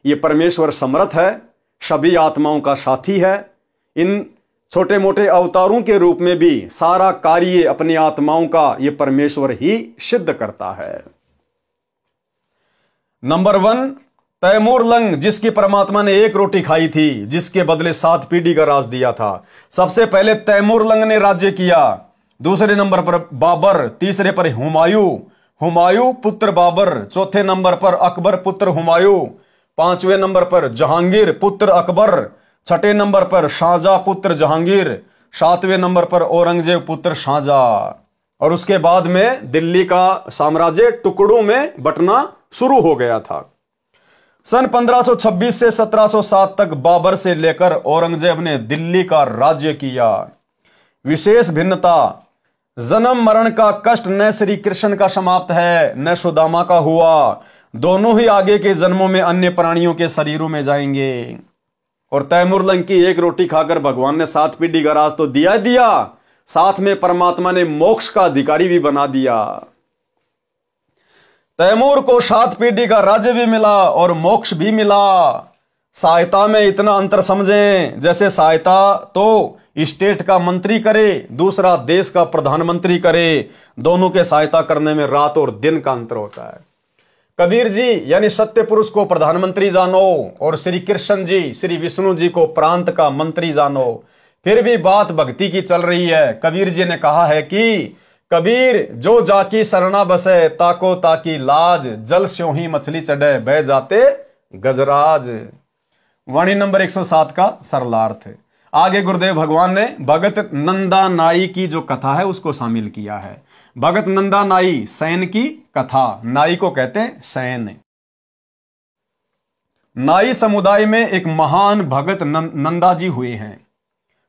ये परमेश्वर समर्थ है, सभी आत्माओं का साथी है। इन छोटे मोटे अवतारों के रूप में भी सारा कार्य अपनी आत्माओं का ये परमेश्वर ही सिद्ध करता है। नंबर 1, तैमूर लंग जिसकी परमात्मा ने एक रोटी खाई थी, जिसके बदले 7 पीढ़ी का राज दिया था। सबसे पहले तैमूर लंग ने राज्य किया। दूसरे नंबर पर बाबर, तीसरे पर हुमायूं पुत्र बाबर, चौथे नंबर पर अकबर पुत्र हुमायूं, 5वें नंबर पर जहांगीर पुत्र अकबर, 6ठे नंबर पर शाहजहां पुत्र जहांगीर, 7वें नंबर पर औरंगजेब पुत्र शाहजहां। और उसके बाद में दिल्ली का साम्राज्य टुकड़ों में बंटना शुरू हो गया था। सन 1526 से 1707 तक बाबर से लेकर औरंगजेब ने दिल्ली का राज्य किया। विशेष भिन्नता, जन्म मरण का कष्ट न श्री कृष्ण का समाप्त है न सुदामा का हुआ, दोनों ही आगे के जन्मों में अन्य प्राणियों के शरीरों में जाएंगे। और तैमूरलंग की एक रोटी खाकर भगवान ने 7 पीढ़ी का राज तो दिया ही दिया, साथ में परमात्मा ने मोक्ष का अधिकारी भी बना दिया। तैमूर को 7 पीढ़ी का राज्य भी मिला और मोक्ष भी मिला। सहायता में इतना अंतर समझें, जैसे सहायता तो स्टेट का मंत्री करे, दूसरा देश का प्रधानमंत्री करे, दोनों के सहायता करने में रात और दिन का अंतर होता है। कबीर जी यानी सत्य पुरुष को प्रधानमंत्री जानो और श्री कृष्ण जी श्री विष्णु जी को प्रांत का मंत्री जानो। फिर भी बात भक्ति की चल रही है। कबीर जी ने कहा है कि कबीर जो जाकी सरना बसे, ताको ताकी लाज, जल स्यों ही मछली चढ़े, बह जाते गजराज। वाणी नंबर 107 का सरलार्थ है। आगे गुरुदेव भगवान ने भगत नंदा नाई की जो कथा है उसको शामिल किया है। भगत नंदा नाई सैन की कथा, नाई को कहते हैं सैन। नाई समुदाय में एक महान भगत नंदा जी हुए हैं।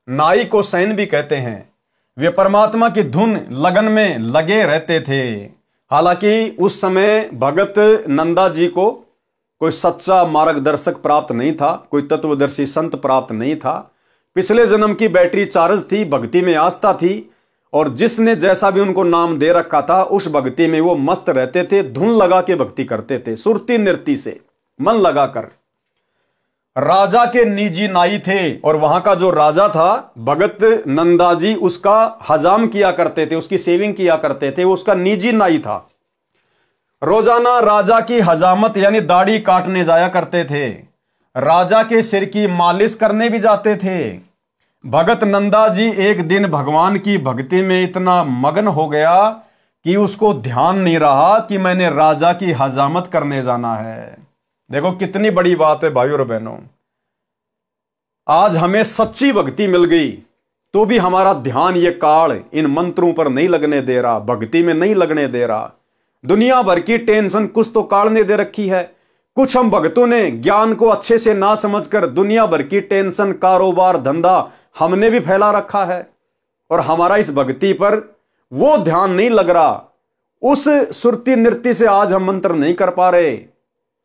नाई को सैन भी कहते हैं। वे परमात्मा की धुन लगन में लगे रहते थे। हालांकि उस समय भगत नंदा जी को कोई सच्चा मार्गदर्शक प्राप्त नहीं था, कोई तत्वदर्शी संत प्राप्त नहीं था। पिछले जन्म की बैटरी चार्ज थी, भक्ति में आस्था थी, और जिसने जैसा भी उनको नाम दे रखा था उस भक्ति में वो मस्त रहते थे, धुन लगा के भक्ति करते थे, सुरती नृत्य से मन लगाकर। राजा के निजी नाई थे और वहां का जो राजा था भगत नंदा जी उसका हजाम किया करते थे, उसकी सेविंग किया करते थे, वो उसका निजी नाई था। रोजाना राजा की हजामत यानी दाढ़ी काटने जाया करते थे, राजा के सिर की मालिश करने भी जाते थे। भगत नंदा जी एक दिन भगवान की भक्ति में इतना मगन हो गया कि उसको ध्यान नहीं रहा कि मैंने राजा की हजामत करने जाना है। देखो कितनी बड़ी बात है भाइयों और बहनों। आज हमें सच्ची भक्ति मिल गई तो भी हमारा ध्यान ये काल इन मंत्रों पर नहीं लगने दे रहा, भक्ति में नहीं लगने दे रहा। दुनिया भर की टेंशन कुछ तो काल ने दे रखी है। कुछ हम भक्तों ने ज्ञान को अच्छे से ना समझकर दुनिया भर की टेंशन, कारोबार, धंधा हमने भी फैला रखा है और हमारा इस भक्ति पर वो ध्यान नहीं लग रहा। उस सुरती नृत्य से आज हम मंत्र नहीं कर पा रहे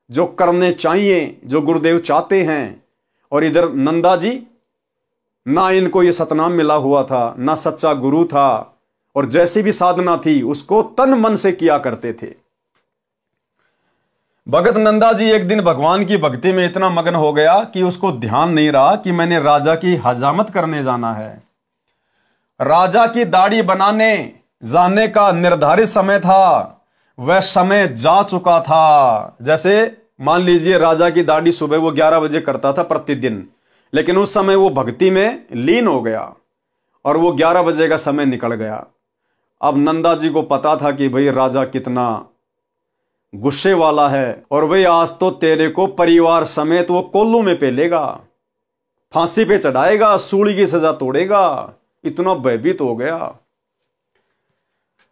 जो करने चाहिए, जो गुरुदेव चाहते हैं। और इधर नंदा जी, ना इनको ये सतनाम मिला हुआ था, ना सच्चा गुरु था, और जैसी भी साधना थी उसको तन मन से किया करते थे। भगत नंदा जी एक दिन भगवान की भक्ति में इतना मगन हो गया कि उसको ध्यान नहीं रहा कि मैंने राजा की हजामत करने जाना है। राजा की दाढ़ी बनाने जाने का निर्धारित समय था, वह समय जा चुका था। जैसे मान लीजिए राजा की दाढ़ी सुबह वो 11 बजे करता था प्रतिदिन, लेकिन उस समय वो भक्ति में लीन हो गया और वो 11 बजे का समय निकल गया। अब नंदा जी को पता था कि भाई राजा कितना गुस्से वाला है और भाई आज तो तेरे को परिवार समेत वो कोल्लू में पेलेगा, फांसी पे चढ़ाएगा, सूली की सजा तोड़ेगा। इतना भयभीत हो गया।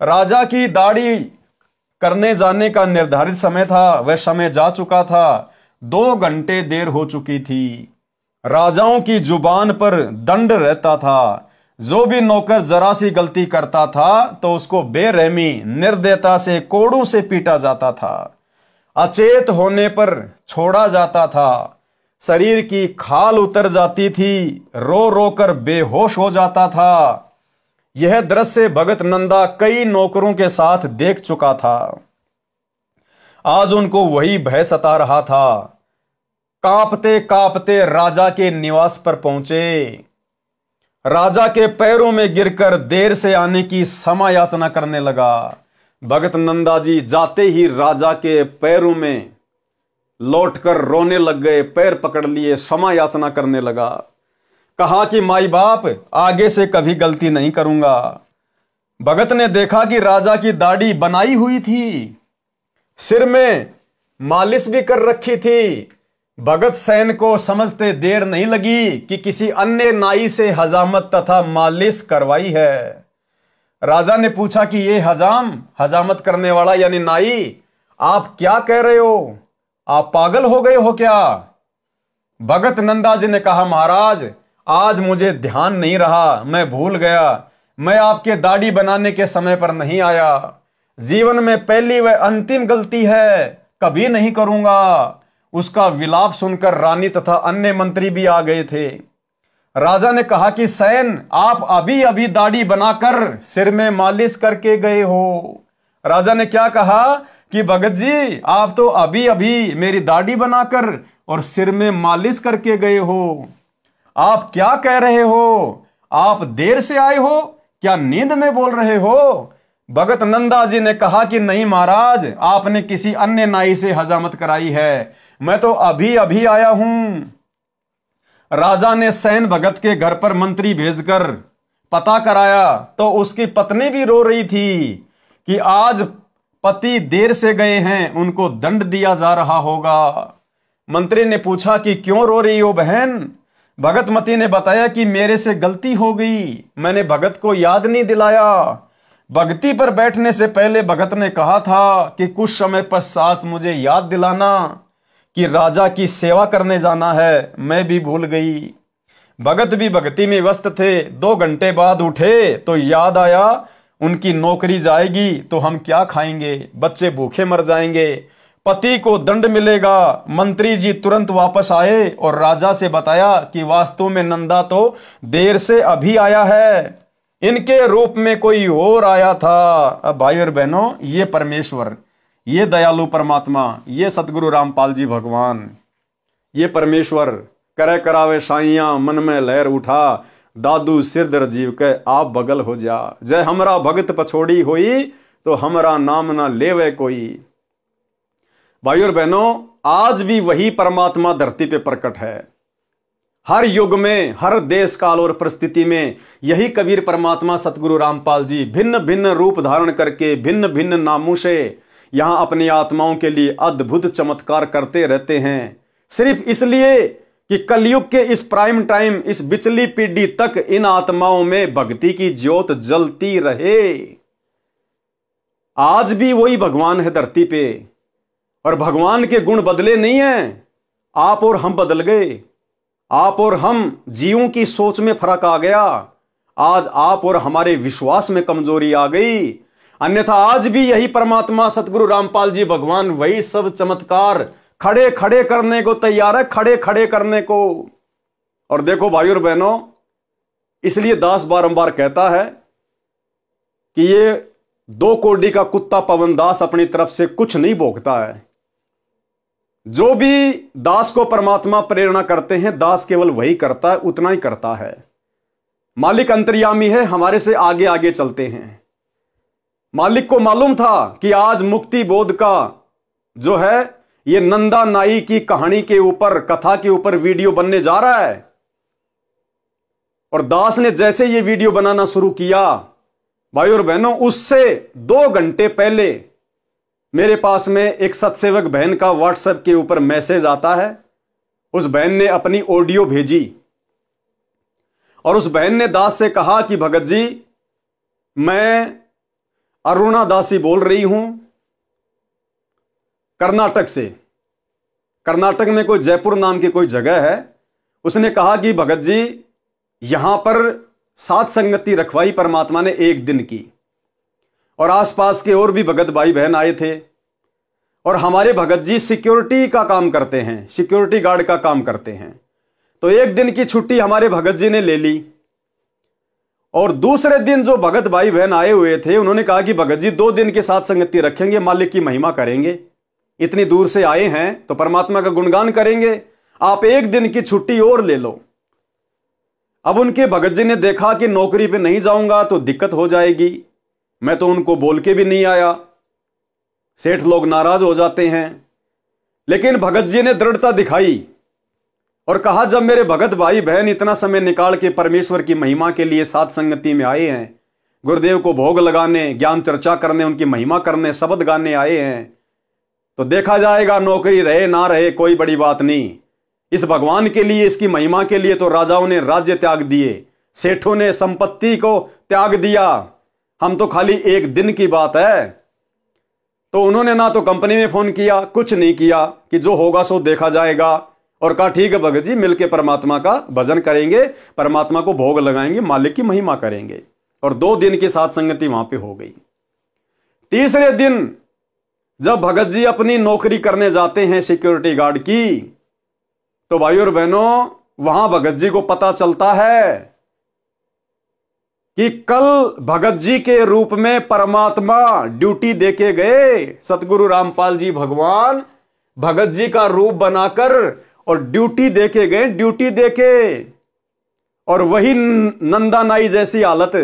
राजा की दाढ़ी करने जाने का निर्धारित समय था, वह समय जा चुका था। 2 घंटे देर हो चुकी थी। राजाओं की जुबान पर दंड रहता था। जो भी नौकर जरा सी गलती करता था तो उसको बेरहमी निर्दयता से कोड़ों से पीटा जाता था, अचेत होने पर छोड़ा जाता था, शरीर की खाल उतर जाती थी, रो रो कर बेहोश हो जाता था। यह दृश्य भगत नंदा कई नौकरों के साथ देख चुका था। आज उनको वही भय सता रहा था। कांपते कांपते राजा के निवास पर पहुंचे। राजा के पैरों में गिरकर देर से आने की क्षमा याचना करने लगा। भगत नंदा जी जाते ही राजा के पैरों में लौटकर रोने लग गए, पैर पकड़ लिए, क्षमा याचना करने लगा। कहा कि माई बाप आगे से कभी गलती नहीं करूंगा। भगत ने देखा कि राजा की दाढ़ी बनाई हुई थी, सिर में मालिश भी कर रखी थी। भगत सैन को समझते देर नहीं लगी कि किसी अन्य नाई से हजामत तथा मालिश करवाई है। राजा ने पूछा कि ये हजामत करने वाला यानी नाई, आप क्या कह रहे हो? आप पागल हो गए हो क्या? भगत नंदा जी ने कहा, महाराज आज मुझे ध्यान नहीं रहा, मैं भूल गया, मैं आपके दाढ़ी बनाने के समय पर नहीं आया। जीवन में पहली व अंतिम गलती है, कभी नहीं करूंगा। उसका विलाप सुनकर रानी तथा अन्य मंत्री भी आ गए थे। राजा ने कहा कि सैन, आप अभी अभी दाढ़ी बनाकर सिर में मालिश करके गए हो। राजा ने क्या कहा कि भगत जी आप तो अभी अभी मेरी दाढ़ी बनाकर और सिर में मालिश करके गए हो। आप क्या कह रहे हो? आप देर से आए हो? क्या नींद में बोल रहे हो? भगत नंदा जी ने कहा कि नहीं महाराज, आपने किसी अन्य नाई से हजामत कराई है, मैं तो अभी अभी आया हूं। राजा ने सैन भगत के घर पर मंत्री भेजकर पता कराया तो उसकी पत्नी भी रो रही थी कि आज पति देर से गए हैं, उनको दंड दिया जा रहा होगा। मंत्री ने पूछा कि क्यों रो रही हो बहन? भगतमती ने बताया कि मेरे से गलती हो गई, मैंने भगत को याद नहीं दिलाया। भक्ति पर बैठने से पहले भगत ने कहा था कि कुछ समय पश्चात मुझे याद दिलाना कि राजा की सेवा करने जाना है, मैं भी भूल गई। भगत भी भक्ति में व्यस्त थे। 2 घंटे बाद उठे तो याद आया उनकी नौकरी जाएगी तो हम क्या खाएंगे, बच्चे भूखे मर जाएंगे, पति को दंड मिलेगा। मंत्री जी तुरंत वापस आए और राजा से बताया कि वास्तव में नंदा तो देर से अभी आया है, इनके रूप में कोई और आया था। अब भाई और बहनों, ये परमेश्वर, ये दयालु परमात्मा, ये सतगुरु रामपाल जी भगवान, ये परमेश्वर करे करावे साइया मन में लहर उठा, दादू सिर दर जीव के आप बगल हो जा। जय हमरा भगत पछोड़ी होई तो हमरा नाम ना लेवे कोई। भाई और बहनों, आज भी वही परमात्मा धरती पे प्रकट है। हर युग में, हर देश काल और परिस्थिति में यही कबीर परमात्मा सतगुरु रामपाल जी भिन्न भिन्न रूप धारण करके भिन्न भिन्न नामों से यहां अपनी आत्माओं के लिए अद्भुत चमत्कार करते रहते हैं, सिर्फ इसलिए कि कलयुग के इस प्राइम टाइम, इस बिचली पीढ़ी तक इन आत्माओं में भक्ति की ज्योत जलती रहे। आज भी वही भगवान है धरती पे और भगवान के गुण बदले नहीं हैं। आप और हम बदल गए, आप और हम जीवों की सोच में फर्क आ गया। आज आप और हमारे विश्वास में कमजोरी आ गई, अन्यथा आज भी यही परमात्मा सतगुरु रामपाल जी भगवान वही सब चमत्कार खड़े खड़े करने को तैयार है, खड़े खड़े करने को। और देखो भाई और बहनों, इसलिए दास बारंबार कहता है कि ये 2 कोड़ी का कुत्ता पवन दास अपनी तरफ से कुछ नहीं भोगता है। जो भी दास को परमात्मा प्रेरणा करते हैं, दास केवल वही करता है, उतना ही करता है। मालिक अंतर्यामी है, हमारे से आगे आगे चलते हैं। मालिक को मालूम था कि आज मुक्ति बोध का जो है ये नंदा नाई की कहानी के ऊपर, कथा के ऊपर वीडियो बनने जा रहा है। और दास ने जैसे ये वीडियो बनाना शुरू किया, भाई और बहनों, उससे 2 घंटे पहले मेरे पास में एक सत्सेवक बहन का व्हाट्सएप के ऊपर मैसेज आता है। उस बहन ने अपनी ऑडियो भेजी और उस बहन ने दास से कहा कि भगत जी, मैं अरुणा दासी बोल रही हूं कर्नाटक से। कर्नाटक में कोई जयपुर नाम की कोई जगह है। उसने कहा कि भगत जी, यहां पर सात संगति रखवाई परमात्मा ने 1 दिन की और आसपास के और भी भगत भाई बहन आए थे। और हमारे भगत जी सिक्योरिटी का काम करते हैं, सिक्योरिटी गार्ड का काम करते हैं। तो 1 दिन की छुट्टी हमारे भगत जी ने ले ली। और दूसरे दिन जो भगत भाई बहन आए हुए थे, उन्होंने कहा कि भगत जी 2 दिन के साथ संगति रखेंगे, मालिक की महिमा करेंगे, इतनी दूर से आए हैं तो परमात्मा का गुणगान करेंगे, आप 1 दिन की छुट्टी और ले लो। अब उनके भगत जी ने देखा कि नौकरी पे नहीं जाऊंगा तो दिक्कत हो जाएगी, मैं तो उनको बोल के भी नहीं आया, सेठ लोग नाराज हो जाते हैं। लेकिन भगत जी ने दृढ़ता दिखाई और कहा, जब मेरे भगत भाई बहन इतना समय निकाल के परमेश्वर की महिमा के लिए साथ संगति में आए हैं, गुरुदेव को भोग लगाने, ज्ञान चर्चा करने, उनकी महिमा करने, शब्द गाने आए हैं, तो देखा जाएगा, नौकरी रहे ना रहे कोई बड़ी बात नहीं। इस भगवान के लिए, इसकी महिमा के लिए तो राजाओं ने राज्य त्याग दिए, सेठों ने संपत्ति को त्याग दिया, हम तो खाली 1 दिन की बात है। तो उन्होंने ना तो कंपनी में फोन किया, कुछ नहीं किया कि जो होगा सो देखा जाएगा, और कहा ठीक है भगत जी मिलके परमात्मा का भजन करेंगे, परमात्मा को भोग लगाएंगे, मालिक की महिमा करेंगे। और 2 दिन की साथ संगति वहां पे हो गई। तीसरे दिन जब भगत जी अपनी नौकरी करने जाते हैं सिक्योरिटी गार्ड की, तो भाई और बहनों वहां भगत जी को पता चलता है कि कल भगत जी के रूप में परमात्मा ड्यूटी देके गए। सतगुरु रामपाल जी भगवान भगत जी का रूप बनाकर और ड्यूटी देके गए, ड्यूटी देके, और वही नंदा नाई जैसी हालत।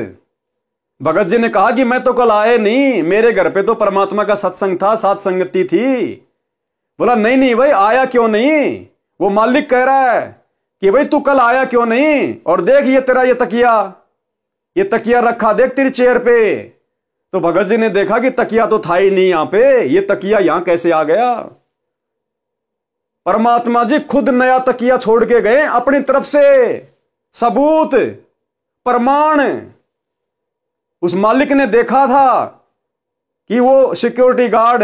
भगत जी ने कहा कि मैं तो कल आए नहीं, मेरे घर पे तो परमात्मा का सत्संग था, साथ संगति थी। बोला नहीं नहीं भाई आया क्यों नहीं? वो मालिक कह रहा है कि भाई तू कल आया क्यों नहीं, और देख ये तेरा ये तकिया रखा देख तेरी चेयर पे। तो भगत जी ने देखा कि तकिया तो था ही नहीं यहां पे, ये तकिया यहां कैसे आ गया? परमात्मा जी खुद नया तकिया छोड़ के गए अपनी तरफ से, सबूत प्रमाण। उस मालिक ने देखा था कि वो सिक्योरिटी गार्ड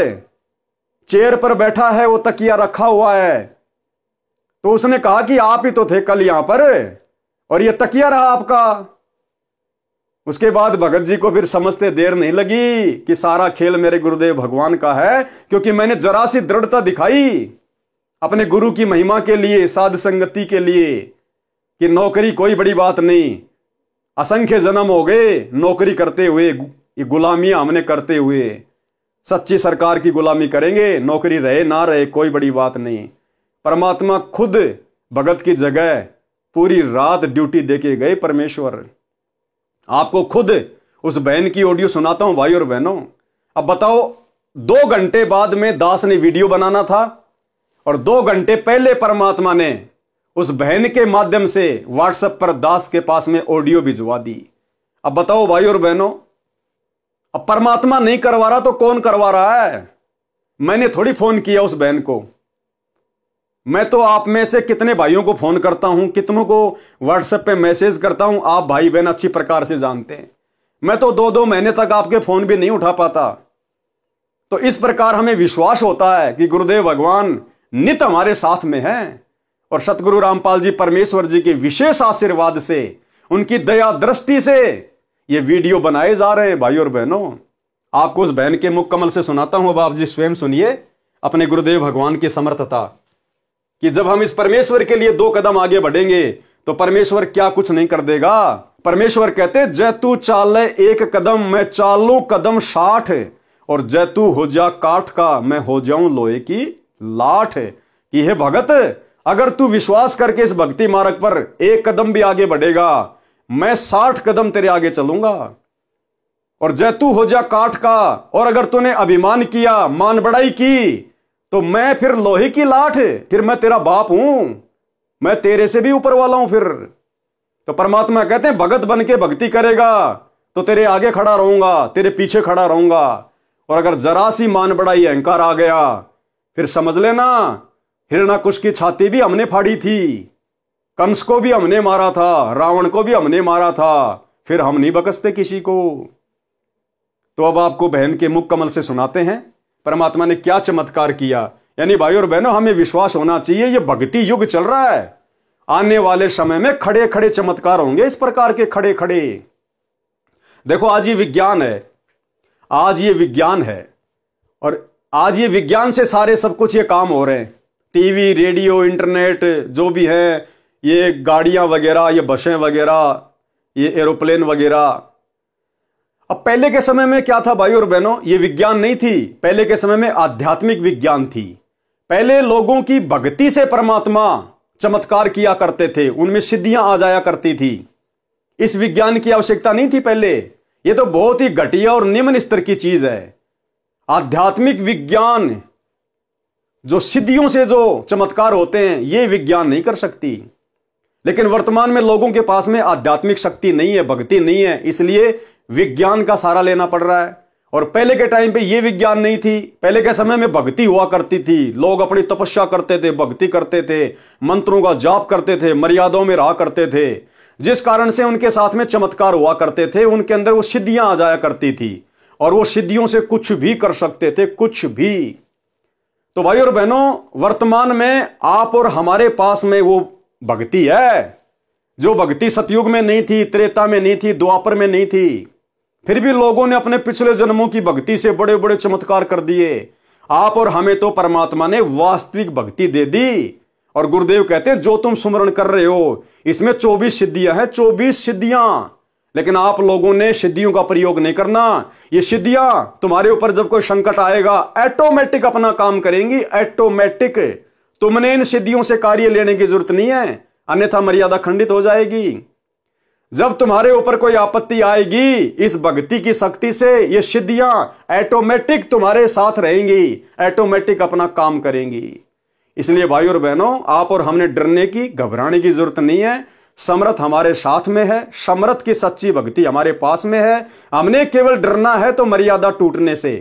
चेयर पर बैठा है, वो तकिया रखा हुआ है। तो उसने कहा कि आप ही तो थे कल यहां पर, और ये तकिया रहा आपका। उसके बाद भगत जी को फिर समझते देर नहीं लगी कि सारा खेल मेरे गुरुदेव भगवान का है, क्योंकि मैंने जरा सी दृढ़ता दिखाई अपने गुरु की महिमा के लिए, साध संगति के लिए, कि नौकरी कोई बड़ी बात नहीं, असंख्य जन्म हो गए नौकरी करते हुए, ये गुलामियां हमने करते हुए, सच्ची सरकार की गुलामी करेंगे, नौकरी रहे ना रहे कोई बड़ी बात नहीं। परमात्मा खुद भगत की जगह पूरी रात ड्यूटी देके गए परमेश्वर। आपको खुद उस बहन की ऑडियो सुनाता हूं भाई और बहनों। अब बताओ 2 घंटे बाद में दास ने वीडियो बनाना था, और 2 घंटे पहले परमात्मा ने उस बहन के माध्यम से व्हाट्सएप पर दास के पास में ऑडियो भिजवा दी। अब बताओ भाई और बहनों, अब परमात्मा नहीं करवा रहा तो कौन करवा रहा है? मैंने थोड़ी फोन किया उस बहन को, मैं तो आप में से कितने भाइयों को फोन करता हूं, कितनों को व्हाट्सएप पे मैसेज करता हूं, आप भाई बहन अच्छी प्रकार से जानते हैं। मैं तो 2-2 महीने तक आपके फोन भी नहीं उठा पाता। तो इस प्रकार हमें विश्वास होता है कि गुरुदेव भगवान नित हमारे साथ में हैं, और सतगुरु रामपाल जी परमेश्वर जी के विशेष आशीर्वाद से, उनकी दया दृष्टि से ये वीडियो बनाए जा रहे हैं भाई और बहनों। आपको उस बहन के मुख कमल से सुनाता हूं, अब आप जी स्वयं सुनिए अपने गुरुदेव भगवान की समर्थता, कि जब हम इस परमेश्वर के लिए 2 कदम आगे बढ़ेंगे तो परमेश्वर क्या कुछ नहीं कर देगा। परमेश्वर कहते जय तू चाले 1 कदम मैं चालू कदम 60, और जय तू हो जा काठ का मैं हो जाऊं लोहे की लाठ। कि हे भगत, अगर तू विश्वास करके इस भक्ति मार्ग पर 1 कदम भी आगे बढ़ेगा, मैं 60 कदम तेरे आगे चलूंगा। और जय तू हो जा काठ का, और अगर तूने अभिमान किया, मान बढ़ाई की, तो मैं फिर लोहे की लाठ, फिर मैं तेरा बाप हूं, मैं तेरे से भी ऊपर वाला हूं फिर। तो परमात्मा कहते हैं भगत बन के भक्ति करेगा तो तेरे आगे खड़ा रहूंगा, तेरे पीछे खड़ा रहूंगा, और अगर जरा सी मान बढ़ाई, अहंकार आ गया, फिर समझ लेना हिरण्याकुश की छाती भी हमने फाड़ी थी, कंस को भी हमने मारा था, रावण को भी हमने मारा था, फिर हम नहीं बकसते किसी को। तो अब आपको बहन के मुख कमल से सुनाते हैं परमात्मा ने क्या चमत्कार किया। यानी भाई और बहनों, हमें विश्वास होना चाहिए, ये भक्ति युग चल रहा है, आने वाले समय में खड़े खड़े चमत्कार होंगे, इस प्रकार के खड़े खड़े। देखो आज ये विज्ञान है, आज ये विज्ञान है, और आज ये विज्ञान से सारे सब कुछ ये काम हो रहे हैं, टीवी, रेडियो, इंटरनेट जो भी है, ये गाड़ियां वगैरह, ये बसें वगैरह, ये एरोप्लेन वगैरह। अब पहले के समय में क्या था भाई और बहनों, ये विज्ञान नहीं थी, पहले के समय में आध्यात्मिक विज्ञान थी। पहले लोगों की भक्ति से परमात्मा चमत्कार किया करते थे, उनमें सिद्धियां आ जाया करती थी। इस विज्ञान की आवश्यकता नहीं थी पहले, ये तो बहुत ही घटिया और निम्न स्तर की चीज है। आध्यात्मिक विज्ञान जो सिद्धियों से जो चमत्कार होते हैं, ये विज्ञान नहीं कर सकती। लेकिन वर्तमान में लोगों के पास में आध्यात्मिक शक्ति नहीं है, भक्ति नहीं है, इसलिए विज्ञान का सहारा लेना पड़ रहा है। और पहले के टाइम पे ये विज्ञान नहीं थी, पहले के समय में भक्ति हुआ करती थी, लोग अपनी तपस्या करते थे, भक्ति करते थे, मंत्रों का जाप करते थे, मर्यादाओं में रहा करते थे, जिस कारण से उनके साथ में चमत्कार हुआ करते थे, उनके अंदर वो सिद्धियां आ जाया करती थी। और वो सिद्धियों से कुछ भी कर सकते थे, कुछ भी। तो भाई और बहनों, वर्तमान में आप और हमारे पास में वो भक्ति है जो भक्ति सतयुग में नहीं थी, त्रेता में नहीं थी, द्वापर में नहीं थी। फिर भी लोगों ने अपने पिछले जन्मों की भक्ति से बड़े बड़े चमत्कार कर दिए। आप और हमें तो परमात्मा ने वास्तविक भक्ति दे दी। और गुरुदेव कहते हैं जो तुम सुमरण कर रहे हो इसमें 24 सिद्धियां हैं, 24 सिद्धियां। लेकिन आप लोगों ने सिद्धियों का प्रयोग नहीं करना। ये सिद्धियां तुम्हारे ऊपर जब कोई संकट आएगा ऑटोमेटिक अपना काम करेंगी, ऑटोमेटिक। तुमने इन सिद्धियों से कार्य लेने की जरूरत नहीं है, अन्यथा मर्यादा खंडित हो जाएगी। जब तुम्हारे ऊपर कोई आपत्ति आएगी, इस भक्ति की शक्ति से ये सिद्धियां ऑटोमेटिक तुम्हारे साथ रहेंगी, ऑटोमेटिक अपना काम करेंगी। इसलिए भाई और बहनों, आप और हमने डरने की, घबराने की जरूरत नहीं है। समर्थ हमारे साथ में है, समर्थ की सच्ची भक्ति हमारे पास में है। हमने केवल डरना है तो मर्यादा टूटने से,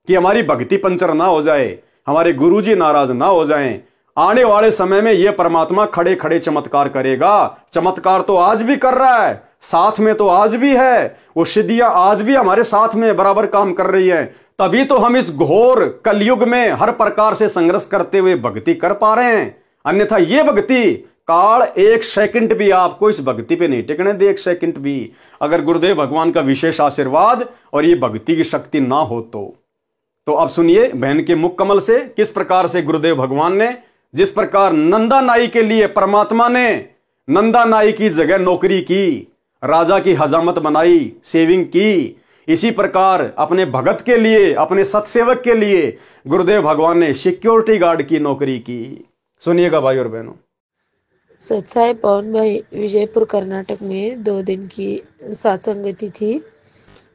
कि हमारी भक्ति पंचर ना हो जाए, हमारे गुरुजी नाराज ना हो जाएं। आने वाले समय में यह परमात्मा खड़े खड़े चमत्कार करेगा। चमत्कार तो आज भी कर रहा है, साथ में तो आज भी है। वो सिद्धियां आज भी हमारे साथ में बराबर काम कर रही है। तभी तो हम इस घोर कलयुग में हर प्रकार से संघर्ष करते हुए भक्ति कर पा रहे हैं। अन्यथा ये भक्ति काल एक सेकंड भी आपको इस भक्ति पे नहीं टिकने दे, एक सेकंड भी। अगर गुरुदेव भगवान का विशेष आशीर्वाद और ये भक्ति की शक्ति ना हो तो अब सुनिए बहन के मुख कमल से किस प्रकार से गुरुदेव भगवान ने, जिस प्रकार नंदा नाई के लिए परमात्मा ने नंदा नाई की जगह नौकरी की, राजा की हजामत बनाई, सेविंग की, इसी प्रकार अपने भगत के लिए, अपने सत्सेवक के लिए गुरुदेव भगवान ने सिक्योरिटी गार्ड की नौकरी की। सुनिएगा भाई और बहनों। सत्साई पवन भाई विजयपुर कर्नाटक में 2 दिन की सत्संगति थी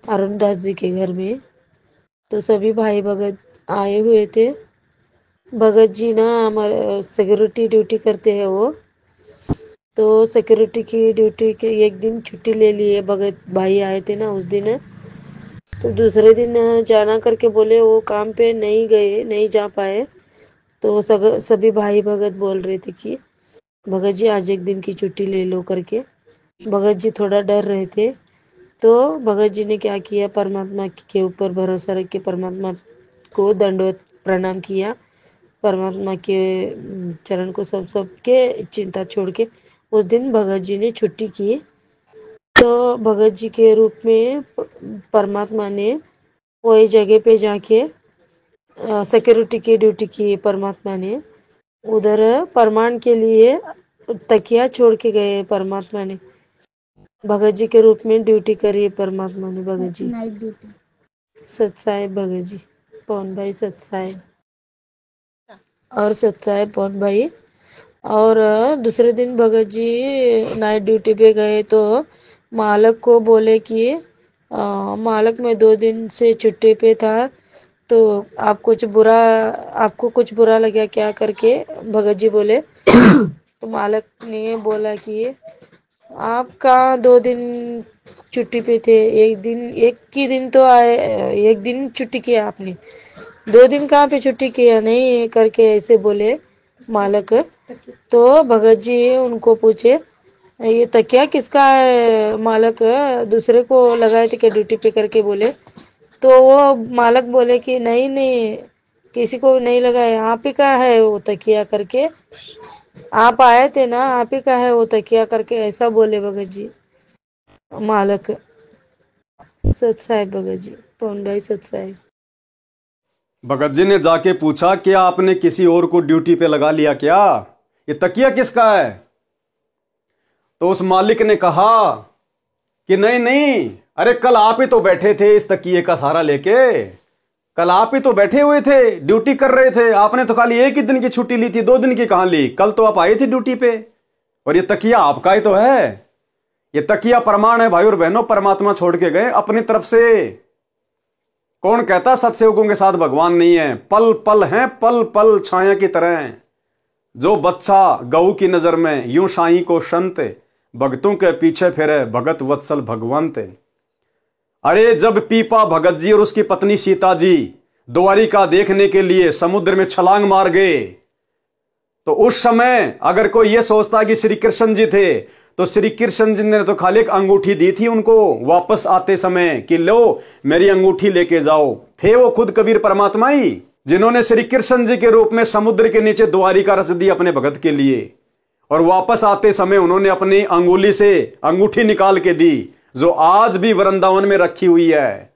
अरुणदास जी के घर में। तो सभी भाई भगत आए हुए थे। भगत जी ना हमारे सिक्योरिटी ड्यूटी करते हैं वो, तो सिक्योरिटी की ड्यूटी के एक दिन छुट्टी ले लिए। भगत भाई आए थे ना उस दिन, तो दूसरे दिन जाना करके बोले, वो काम पे नहीं गए, नहीं जा पाए। तो सभी भाई भगत बोल रहे थे कि भगत जी आज एक दिन की छुट्टी ले लो करके। भगत जी थोड़ा डर रहे थे। तो भगत जी ने क्या किया, परमात्मा के ऊपर भरोसा रख के परमात्मा को दंडवत प्रणाम किया। परमात्मा के चरण को सबके चिंता छोड़ के उस दिन भगत जी ने छुट्टी की। तो भगत जी के रूप में परमात्मा ने वही जगह पे जाके सिक्योरिटी की ड्यूटी की। परमात्मा ने उधर प्रमाण के लिए तकिया छोड़ के गए। परमात्मा ने भगत जी के रूप में ड्यूटी करी परमात्मा ने। Bhagat ji night duty. सत्साहेब भगत जी, पवन भाई सत्साहेब और सत्साहेब पवन भाई। और दूसरे दिन भगत जी नाइट ड्यूटी पे गए तो मालक को बोले कि मालक मैं 2 दिन से छुट्टी पे था, तो आपको कुछ बुरा लगा क्या करके भगत जी बोले। तो मालक ने बोला कि आप कहाँ 2 दिन छुट्टी पे थे, एक ही दिन तो आए, एक दिन छुट्टी किया आपने, 2 दिन कहाँ पे छुट्टी किया नहीं करके ऐसे बोले मालक। तो भगत जी उनको पूछे ये तकिया किसका है मालक, दूसरे को लगाए थे क्या ड्यूटी पे करके बोले। तो वो मालक बोले कि नहीं किसी को नहीं लगाया, आप ही का है वो तकिया करके, आप आए थे ना, आप ही का है वो तकिया करके ऐसा बोले भगत जी मालक। सत्साहेब भगत जी, पवन भाई सत्साहेब। भगत जी ने जाके पूछा क्या आपने किसी और को ड्यूटी पे लगा लिया क्या, ये तकिया किसका है। तो उस मालिक ने कहा कि नहीं, अरे कल आप ही तो बैठे थे इस तकिए का सहारा लेके, कल आप ही तो बैठे हुए थे, ड्यूटी कर रहे थे। आपने तो खाली 1 ही दिन की छुट्टी ली थी, 2 दिन की कहां ली, कल तो आप आए थे ड्यूटी पे। और ये तकिया आपका ही तो है, ये तकिया प्रमाण है भाई और बहनों, परमात्मा छोड़ के गए अपनी तरफ से। कौन कहता सत्सेवकों के साथ भगवान नहीं है, पल पल हैं, पल पल छाया की तरह। जो बच्चा गऊ की नजर में यूं साईं को संत, भगतों के पीछे फिरे भगत वत्सल भगवंत। अरे जब पीपा भगत जी और उसकी पत्नी सीता जी द्वारिका देखने के लिए समुद्र में छलांग मार गए, तो उस समय अगर कोई यह सोचता कि श्री कृष्ण जी थे तो श्री कृष्ण जी ने तो खाली एक अंगूठी दी थी उनको वापस आते समय कि लो मेरी अंगूठी लेके जाओ। थे वो खुद कबीर परमात्मा ही जिन्होंने श्री कृष्ण जी के रूप में समुद्र के नीचे द्वारिका रस दी अपने भगत के लिए, और वापस आते समय उन्होंने अपनी अंगुली से अंगूठी निकाल के दी जो आज भी वृंदावन में रखी हुई है।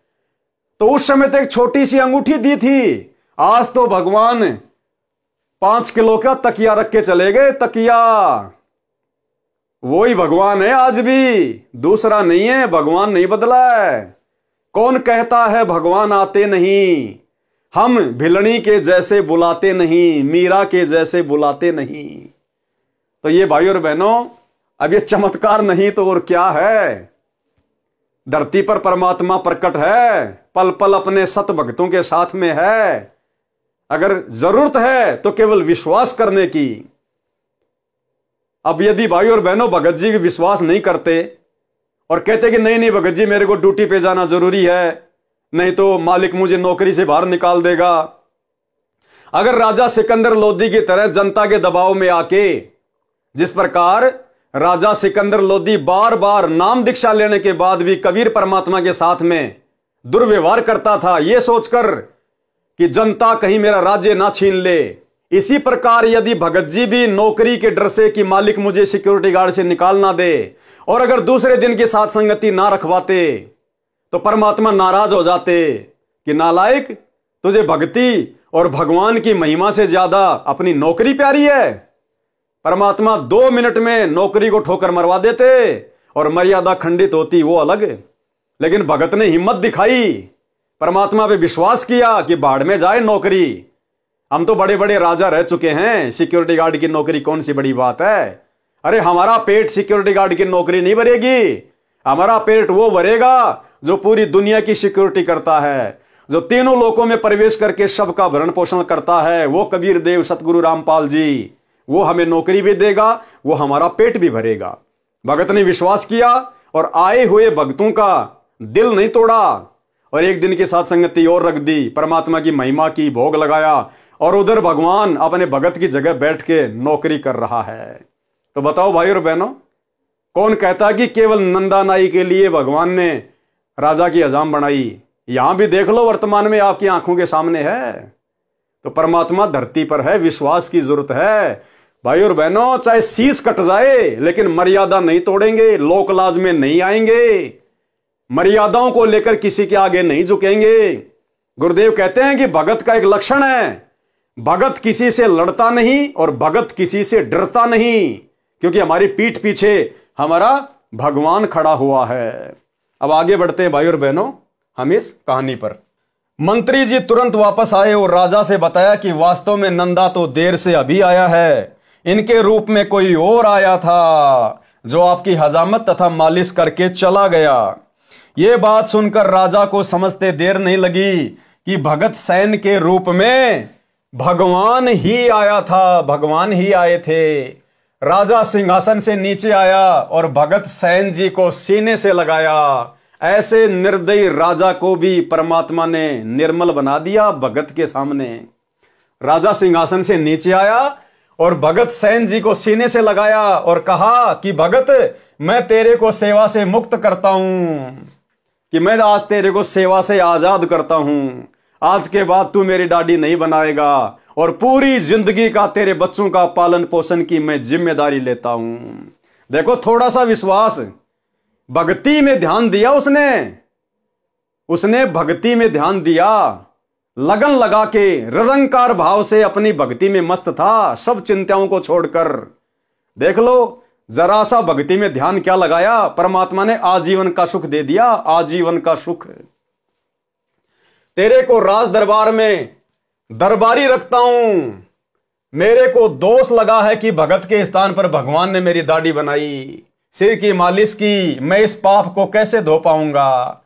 तो उस समय तो एक छोटी सी अंगूठी दी थी, आज तो भगवान 5 किलो का तकिया रख के चले गए। तकिया वही भगवान है आज भी, दूसरा नहीं है। भगवान नहीं बदला है। कौन कहता है भगवान आते नहीं, हम भिलनी के जैसे बुलाते नहीं, मीरा के जैसे बुलाते नहीं। तो ये भाई और बहनों, अब ये चमत्कार नहीं तो और क्या है। धरती पर परमात्मा प्रकट है, पल पल अपने सत भक्तों के साथ में है। अगर जरूरत है तो केवल विश्वास करने की। अब यदि भाई और बहनों भगत जी की विश्वास नहीं करते और कहते कि नहीं नहीं भगत जी मेरे को ड्यूटी पे जाना जरूरी है, नहीं तो मालिक मुझे नौकरी से बाहर निकाल देगा। अगर राजा सिकंदर लोदी की तरह जनता के दबाव में आके, जिस प्रकार राजा सिकंदर लोदी बार बार नाम दीक्षा लेने के बाद भी कबीर परमात्मा के साथ में दुर्व्यवहार करता था, यह सोचकर कि जनता कहीं मेरा राज्य ना छीन ले, इसी प्रकार यदि भगत जी भी नौकरी के डर से कि मालिक मुझे सिक्योरिटी गार्ड से निकाल ना दे, और अगर दूसरे दिन की साथ संगति ना रखवाते तो परमात्मा नाराज हो जाते कि नालायक, तुझे भक्ति और भगवान की महिमा से ज्यादा अपनी नौकरी प्यारी है। परमात्मा 2 मिनट में नौकरी को ठोकर मरवा देते और मर्यादा खंडित होती, वो अलग। लेकिन भगत ने हिम्मत दिखाई, परमात्मा पे विश्वास किया कि बाढ़ में जाए नौकरी। हम तो बड़े बड़े राजा रह चुके हैं, सिक्योरिटी गार्ड की नौकरी कौन सी बड़ी बात है। अरे हमारा पेट सिक्योरिटी गार्ड की नौकरी नहीं भरेगी, हमारा पेट वो भरेगा जो पूरी दुनिया की सिक्योरिटी करता है, जो तीनों लोकों में प्रवेश करके सबका भरण पोषण करता है, वो कबीर देव सतगुरु रामपाल जी। वो हमें नौकरी भी देगा, वो हमारा पेट भी भरेगा। भगत ने विश्वास किया और आए हुए भक्तों का दिल नहीं तोड़ा, और एक दिन की साथ संगति और रख दी, परमात्मा की महिमा की भोग लगाया, और उधर भगवान अपने भगत की जगह बैठ के नौकरी कर रहा है। तो बताओ भाई और बहनों, कौन कहता कि केवल नंदा नाई के लिए भगवान ने राजा की हजाम बनाई। यहां भी देख लो, वर्तमान में आपकी आंखों के सामने है। तो परमात्मा धरती पर है, विश्वास की जरूरत है भाई और बहनों। चाहे शीश कट जाए लेकिन मर्यादा नहीं तोड़ेंगे, लोक लाज में नहीं आएंगे, मर्यादाओं को लेकर किसी के आगे नहीं झुकेंगे। गुरुदेव कहते हैं कि भगत का एक लक्षण है, भगत किसी से लड़ता नहीं और भगत किसी से डरता नहीं, क्योंकि हमारी पीठ पीछे हमारा भगवान खड़ा हुआ है। अब आगे बढ़ते हैं भाई और बहनों हम इस कहानी पर। मंत्री जी तुरंत वापस आए और राजा से बताया कि वास्तव में नंदा तो देर से अभी आया है, इनके रूप में कोई और आया था जो आपकी हजामत तथा मालिश करके चला गया। यह बात सुनकर राजा को समझते देर नहीं लगी कि भगत सैन के रूप में भगवान ही आया था, भगवान ही आए थे। राजा सिंहासन से नीचे आया और भगत सैन जी को सीने से लगाया। ऐसे निर्दयी राजा को भी परमात्मा ने निर्मल बना दिया भगत के सामने। राजा सिंहासन से नीचे आया और भगत सैन जी को सीने से लगाया और कहा कि भगत, मैं तेरे को सेवा से मुक्त करता हूं, कि मैं आज तेरे को सेवा से आजाद करता हूं। आज के बाद तू मेरी दाढ़ी नहीं बनाएगा और पूरी जिंदगी का तेरे बच्चों का पालन पोषण की मैं जिम्मेदारी लेता हूं। देखो, थोड़ा सा विश्वास, भक्ति में ध्यान दिया उसने भक्ति में ध्यान दिया, लगन लगा के निरंकार भाव से अपनी भक्ति में मस्त था, सब चिंताओं को छोड़कर। देख लो, जरा सा भक्ति में ध्यान क्या लगाया, परमात्मा ने आजीवन का सुख दे दिया, आजीवन का सुख। तेरे को राज दरबार में दरबारी रखता हूं। मेरे को दोष लगा है कि भगत के स्थान पर भगवान ने मेरी दाढ़ी बनाई, सिर की मालिश की, मैं इस पाप को कैसे धो पाऊंगा।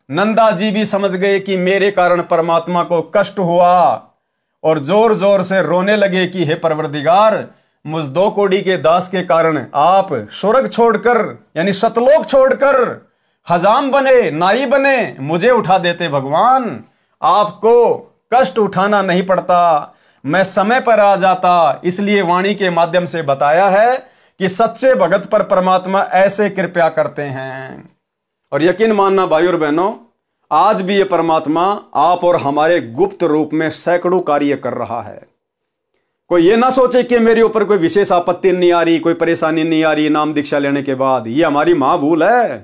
नंदा जी भी समझ गए कि मेरे कारण परमात्मा को कष्ट हुआ और जोर जोर से रोने लगे कि हे परवरदिगार, मुझ 2 कौड़ी के दास के कारण आप स्वर्ग छोड़कर यानी सतलोक छोड़कर हजाम बने, नाई बने, मुझे उठा देते भगवान। आपको कष्ट उठाना नहीं पड़ता, मैं समय पर आ जाता। इसलिए वाणी के माध्यम से बताया है कि सच्चे भगत पर परमात्मा ऐसे कृपा करते हैं। और यकीन मानना भाई और बहनों, आज भी ये परमात्मा आप और हमारे गुप्त रूप में सैकड़ों कार्य कर रहा है। कोई ये ना सोचे कि मेरे ऊपर कोई विशेष आपत्ति नहीं आ रही, कोई परेशानी नहीं आ रही नाम दीक्षा लेने के बाद, ये हमारी महाभूल है।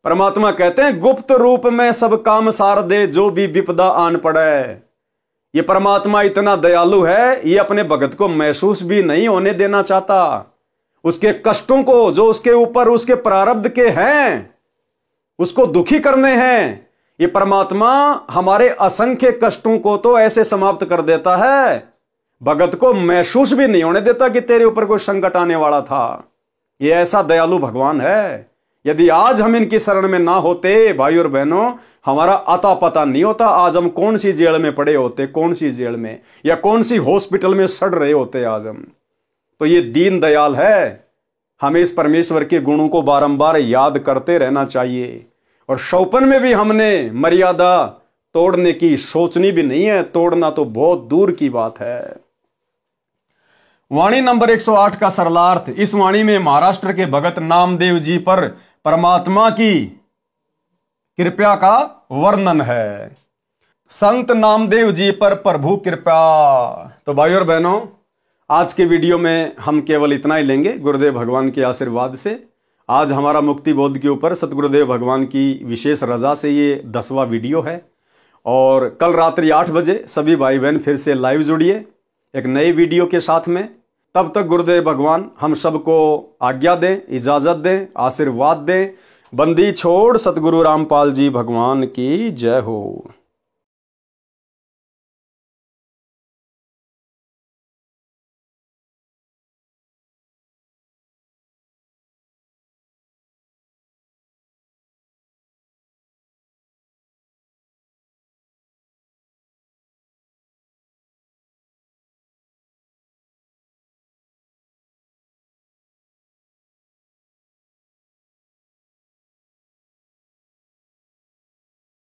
परमात्मा कहते हैं गुप्त रूप में सब काम सार दे जो भी विपदा आन पड़े। ये परमात्मा इतना दयालु है, ये अपने भगत को महसूस भी नहीं होने देना चाहता। उसके कष्टों को जो उसके ऊपर उसके प्रारब्ध के हैं उसको दुखी करने हैं, ये परमात्मा हमारे असंख्य कष्टों को तो ऐसे समाप्त कर देता है, भगत को महसूस भी नहीं होने देता कि तेरे ऊपर कोई संकट आने वाला था। ये ऐसा दयालु भगवान है। यदि आज हम इनकी शरण में ना होते भाई और बहनों, हमारा अता पता नहीं होता आज हम कौन सी जेल में पड़े होते, कौन सी जेल में या कौन सी हॉस्पिटल में सड़ रहे होते आज हम। तो ये दीन दयाल है, हमें इस परमेश्वर के गुणों को बारंबार याद करते रहना चाहिए। और शौपन में भी हमने मर्यादा तोड़ने की सोचनी भी नहीं है, तोड़ना तो बहुत दूर की बात है। वाणी नंबर 108 का सरलार्थ। इस वाणी में महाराष्ट्र के भगत नामदेव जी पर परमात्मा की कृपा का वर्णन है। संत नामदेव जी पर प्रभु कृपा। तो भाई और बहनों, आज के वीडियो में हम केवल इतना ही लेंगे गुरुदेव भगवान के आशीर्वाद से। आज हमारा मुक्ति बोध के ऊपर सतगुरुदेव भगवान की विशेष रजा से ये 10वां वीडियो है। और कल रात्रि 8 बजे सभी भाई बहन फिर से लाइव जुड़िए एक नए वीडियो के साथ में। तब तक गुरुदेव भगवान हम सबको आज्ञा दें, इजाजत दें, आशीर्वाद दें। बंदी छोड़ सतगुरु रामपाल जी भगवान की जय हो।